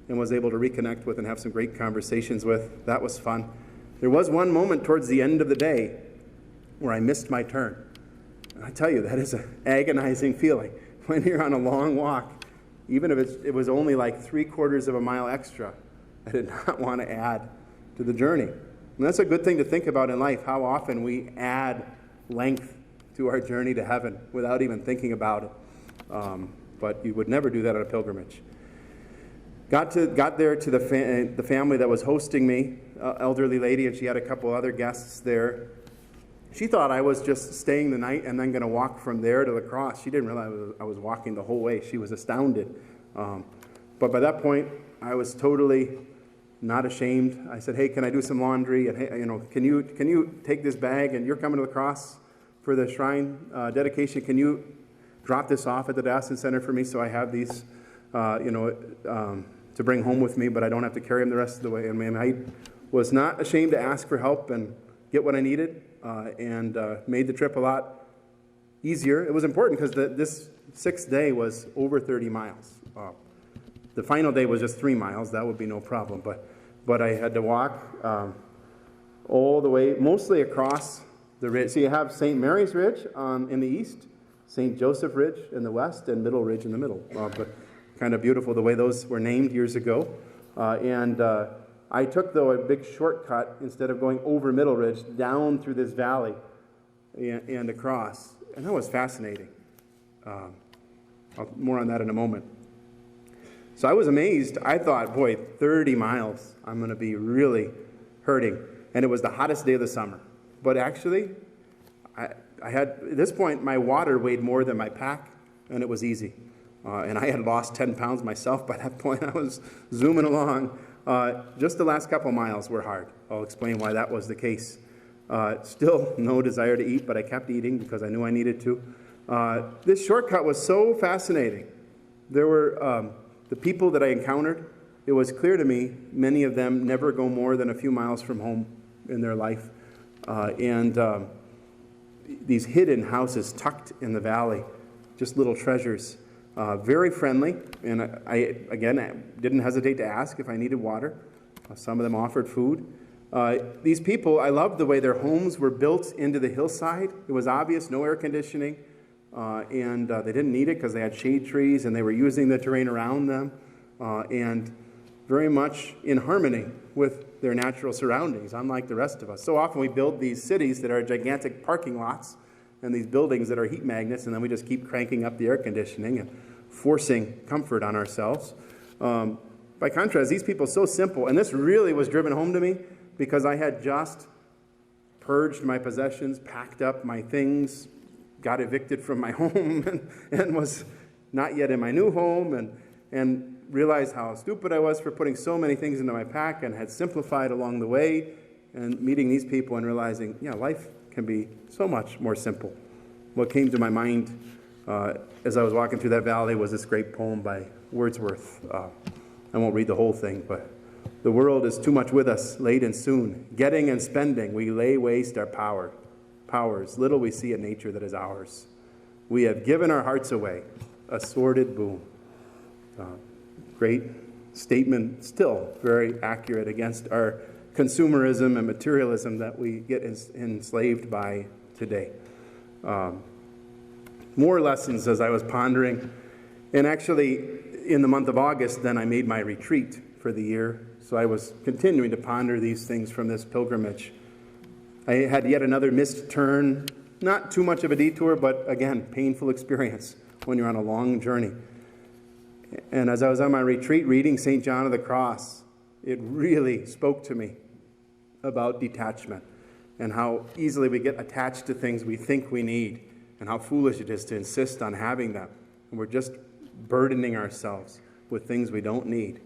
and was able to reconnect with and have some great conversations with. That was fun. There was one moment towards the end of the day where I missed my turn. And I tell you, that is an agonizing feeling when you're on a long walk. Even if it was only like 3/4 of a mile extra, I did not want to add to the journey. And that's a good thing to think about in life, how often we add length to our journey to heaven without even thinking about it. But you would never do that on a pilgrimage. Got there to the family that was hosting me, elderly lady, and she had a couple other guests there. She thought I was just staying the night and then going to walk from there to the cross. She didn't realize I was walking the whole way. She was astounded. But by that point, I was totally not ashamed. I said, hey, can I do some laundry? And hey, can you take this bag, and you're coming to the cross for the shrine dedication. Can you drop this off at the Diocesan Center for me so I have these, to bring home with me, but I don't have to carry them the rest of the way? And I was not ashamed to ask for help and get what I needed, and made the trip a lot easier. It was important because this sixth day was over 30 miles. The final day was just 3 miles. That would be no problem. But I had to walk all the way, mostly across the ridge. So you have St. Mary's Ridge in the east, St. Joseph Ridge in the west, and Middle Ridge in the middle. But kind of beautiful the way those were named years ago. And I took, though, a big shortcut instead of going over Middle Ridge, down through this valley and across. And that was fascinating. More on that in a moment. So I was amazed. I thought, boy, 30 miles, I'm going to be really hurting. And it was the hottest day of the summer. But actually, I had, at this point, my water weighed more than my pack, and it was easy. And I had lost 10 pounds myself by that point. I was zooming along. Just the last couple miles were hard. I'll explain why that was the case. Still no desire to eat, but I kept eating because I knew I needed to. This shortcut was so fascinating. There were the people that I encountered. It was clear to me many of them never go more than a few miles from home in their life. And these hidden houses tucked in the valley, just little treasures. Very friendly, and I didn't hesitate to ask if I needed water. Some of them offered food. These people, I loved the way their homes were built into the hillside. It was obvious, no air conditioning, and they didn't need it because they had shade trees and they were using the terrain around them, and very much in harmony with their natural surroundings, unlike the rest of us. So often we build these cities that are gigantic parking lots and these buildings that are heat magnets, and then we just keep cranking up the air conditioning and forcing comfort on ourselves. By contrast, these people are so simple, and this really was driven home to me because I had just purged my possessions, packed up my things, got evicted from my home, and was not yet in my new home, and realized how stupid I was for putting so many things into my pack, and had simplified along the way, and meeting these people and realizing, yeah, life can be so much more simple. What came to my mind as I was walking through that valley was this great poem by Wordsworth. I won't read the whole thing, but the world is too much with us, late and soon. Getting and spending, we lay waste our powers. Little we see in nature that is ours. We have given our hearts away, a sordid boon. Great statement, still very accurate against our consumerism and materialism that we get enslaved by today. More lessons as I was pondering. And actually, in the month of August, then I made my retreat for the year. So I was continuing to ponder these things from this pilgrimage. I had yet another missed turn, not too much of a detour, but again, painful experience when you're on a long journey. And as I was on my retreat reading St. John of the Cross, it really spoke to me about detachment and how easily we get attached to things we think we need and how foolish it is to insist on having them. And we're just burdening ourselves with things we don't need.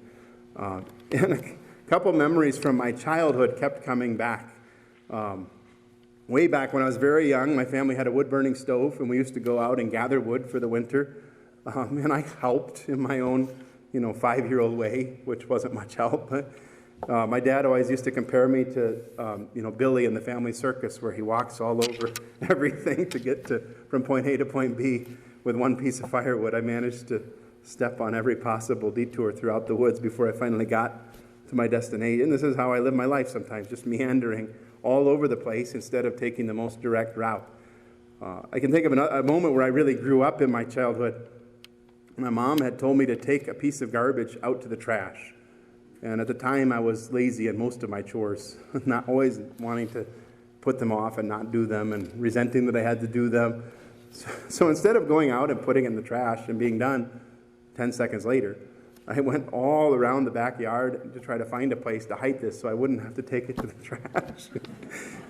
And a couple memories from my childhood kept coming back. Way back when I was very young, my family had a wood-burning stove, and we used to go out and gather wood for the winter. And I helped in my own, 5-year-old way, which wasn't much help. But my dad always used to compare me to, Billy in the family circus, where he walks all over everything to get from point A to point B with one piece of firewood. I managed to step on every possible detour throughout the woods before I finally got to my destination. This is how I live my life sometimes, just meandering all over the place instead of taking the most direct route. I can think of a moment where I really grew up in my childhood. My mom had told me to take a piece of garbage out to the trash. And at the time, I was lazy in most of my chores, not always wanting to put them off and not do them and resenting that I had to do them. So instead of going out and putting it in the trash and being done 10 seconds later, I went all around the backyard to try to find a place to hide this so I wouldn't have to take it to the trash.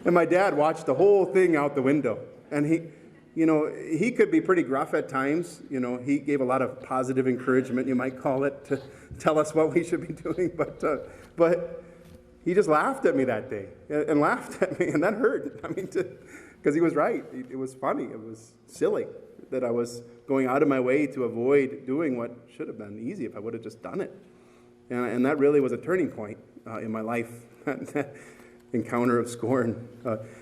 And my dad watched the whole thing out the window. And he could be pretty gruff at times. He gave a lot of positive encouragement, you might call it, to tell us what we should be doing. But he just laughed at me that day and laughed at me, and that hurt. Because he was right. It was funny. It was silly that I was going out of my way to avoid doing what should have been easy if I would have just done it. And that really was a turning point in my life, that encounter of scorn.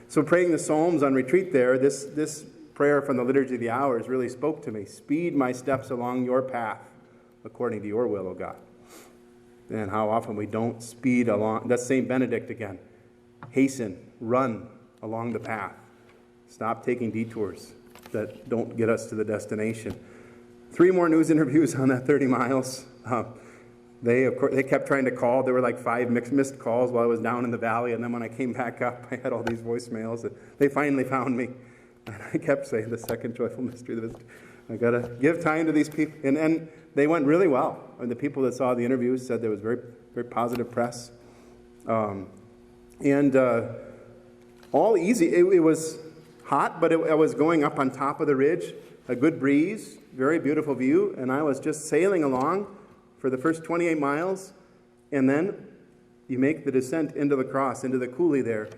So praying the Psalms on retreat there, this prayer from the Liturgy of the Hours really spoke to me. Speed my steps along your path according to your will, O God. And how often we don't speed along. That's St. Benedict again. Hasten, run along the path. Stop taking detours that don't get us to the destination. 3 more news interviews on that 30 miles. They kept trying to call. There were like 5 missed calls while I was down in the valley, and then when I came back up, I had all these voicemails, and they finally found me. And I kept saying, the second joyful mystery. I got to give time to these people. And they went really well. And the people that saw the interviews said there was very, very positive press. All easy. It was hot, but I was going up on top of the ridge, a good breeze, very beautiful view, and I was just sailing along for the first 28 miles, and then you make the descent into the cross, into the coulee there,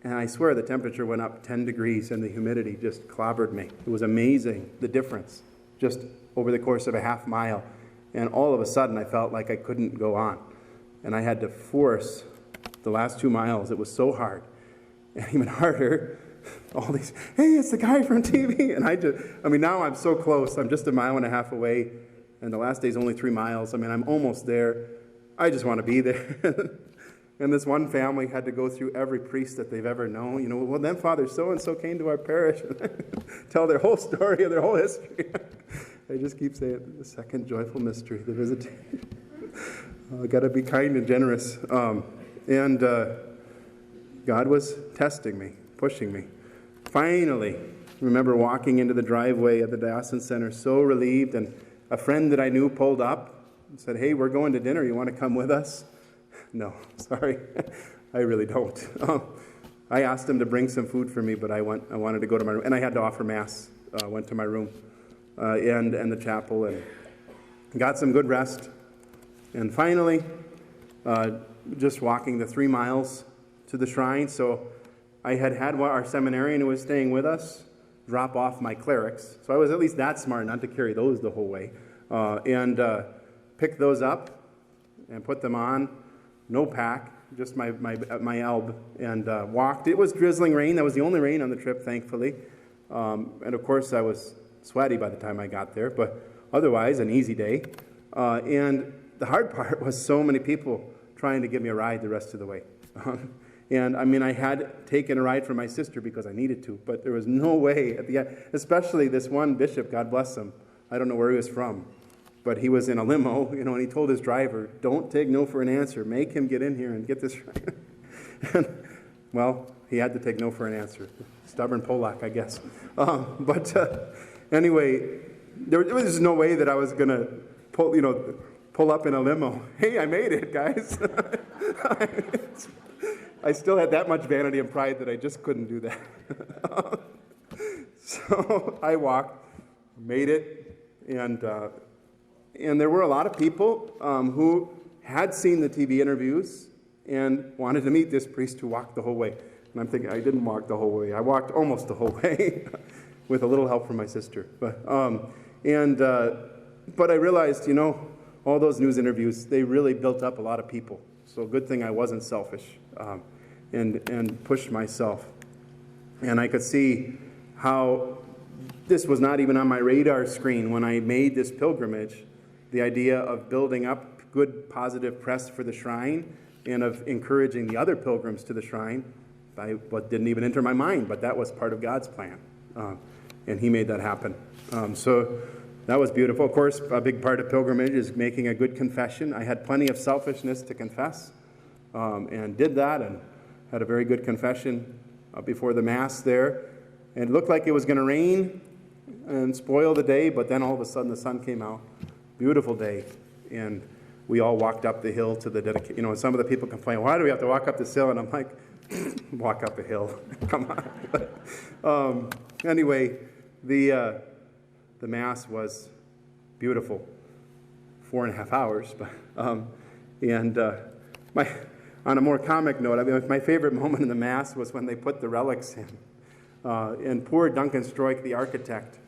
and I swear the temperature went up 10 degrees and the humidity just clobbered me. It was amazing, the difference, just over the course of a half mile, and all of a sudden I felt like I couldn't go on, and I had to force the last 2 miles. It was so hard, and even harder. All these, hey, it's the guy from TV. And now I'm so close. I'm just 1.5 miles away. And the last day's only 3 miles. I'm almost there. I just want to be there. And this one family had to go through every priest that they've ever known. Well, then Father so-and-so came to our parish. Tell their whole story of their whole history. I just keep saying the second joyful mystery, the visitation. Got to be kind and generous. And God was testing me, pushing me. Finally, I remember walking into the driveway at the Diocesan Center, so relieved, and a friend that I knew pulled up and said, hey, we're going to dinner. You want to come with us? No, sorry. I really don't. I asked him to bring some food for me, but I wanted to go to my room, and I had to offer Mass. Went to my room and the chapel and got some good rest. And finally, just walking the 3 miles to the shrine. So I had our seminarian who was staying with us drop off my clerics. So I was at least that smart not to carry those the whole way. And picked those up and put them on. No pack, just my alb, and walked. It was drizzling rain. That was the only rain on the trip, thankfully. And of course, I was sweaty by the time I got there, but otherwise, an easy day. And the hard part was so many people trying to give me a ride the rest of the way. And I mean, I had taken a ride from my sister because I needed to, but there was no way at the end, especially this one bishop, God bless him. I don't know where he was from, but he was in a limo, and he told his driver, don't take no for an answer. Make him get in here and get this right. And, well, he had to take no for an answer. Stubborn Polak, I guess. Anyway, there was no way that I was going to pull up in a limo. Hey, I made it, guys. I still had that much vanity and pride that I just couldn't do that. So I walked, made it, and there were a lot of people who had seen the TV interviews and wanted to meet this priest who walked the whole way. And I'm thinking, I didn't walk the whole way. I walked almost the whole way with a little help from my sister. But I realized, all those news interviews, they really built up a lot of people. So good thing I wasn't selfish and pushed myself. And I could see how this was not even on my radar screen when I made this pilgrimage, the idea of building up good, positive press for the shrine and of encouraging the other pilgrims to the shrine. What didn't even enter my mind, but that was part of God's plan. And he made that happen. So that was beautiful. Of course, a big part of pilgrimage is making a good confession. I had plenty of selfishness to confess and did that and had a very good confession before the Mass there. And it looked like it was going to rain and spoil the day, but then all of a sudden the sun came out. Beautiful day. And we all walked up the hill to the dedication. Some of the people complain, why do we have to walk up this hill? And I'm like, walk up a hill. Come on. Anyway, the Mass was beautiful. 4.5 hours. On a more comic note, my favorite moment in the Mass was when they put the relics in. And poor Duncan Stroik, the architect,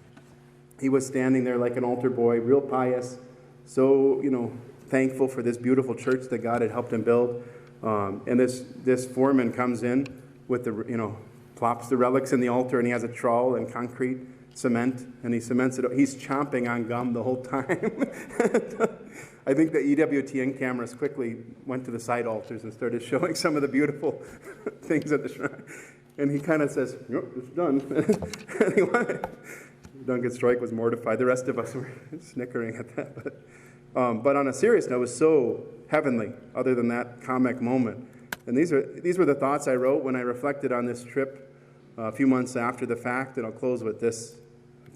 he was standing there like an altar boy, real pious, so, thankful for this beautiful church that God had helped him build. And this foreman comes in with plops the relics in the altar, and he has a trowel and concrete cement, and he cements it. He's chomping on gum the whole time. I think the EWTN cameras quickly went to the side altars and started showing some of the beautiful things at the shrine. And he kind of says, "Yep, it's done." Anyway, Duncan Stroik was mortified. The rest of us were snickering at that. But on a serious note, it was so heavenly, other than that comic moment. And these were the thoughts I wrote when I reflected on this trip a few months after the fact. And I'll close with this.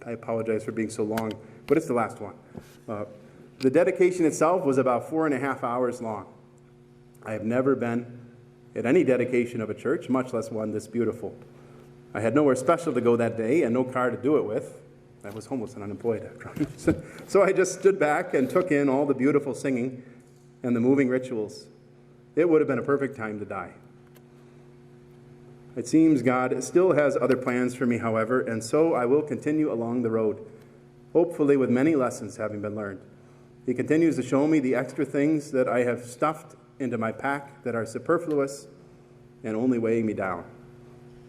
I apologize for being so long, but it's the last one. The dedication itself was about 4.5 hours long. I have never been at any dedication of a church, much less one this beautiful. I had nowhere special to go that day and no car to do it with. I was homeless and unemployed after all. So I just stood back and took in all the beautiful singing and the moving rituals. It would have been a perfect time to die. It seems God still has other plans for me, however, and so I will continue along the road, hopefully with many lessons having been learned. He continues to show me the extra things that I have stuffed into my pack that are superfluous and only weighing me down.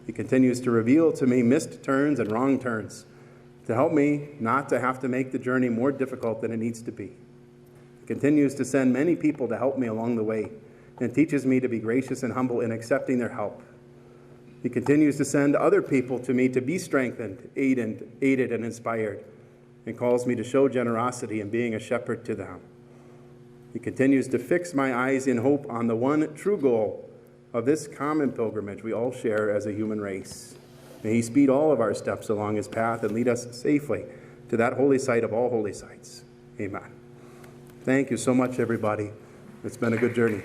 He continues to reveal to me missed turns and wrong turns to help me not to have to make the journey more difficult than it needs to be. He continues to send many people to help me along the way and teaches me to be gracious and humble in accepting their help. He continues to send other people to me to be strengthened, aided, and inspired, and calls me to show generosity in being a shepherd to them. He continues to fix my eyes in hope on the one true goal of this common pilgrimage we all share as a human race. May he speed all of our steps along his path and lead us safely to that holy site of all holy sites. Amen. Thank you so much, everybody. It's been a good journey.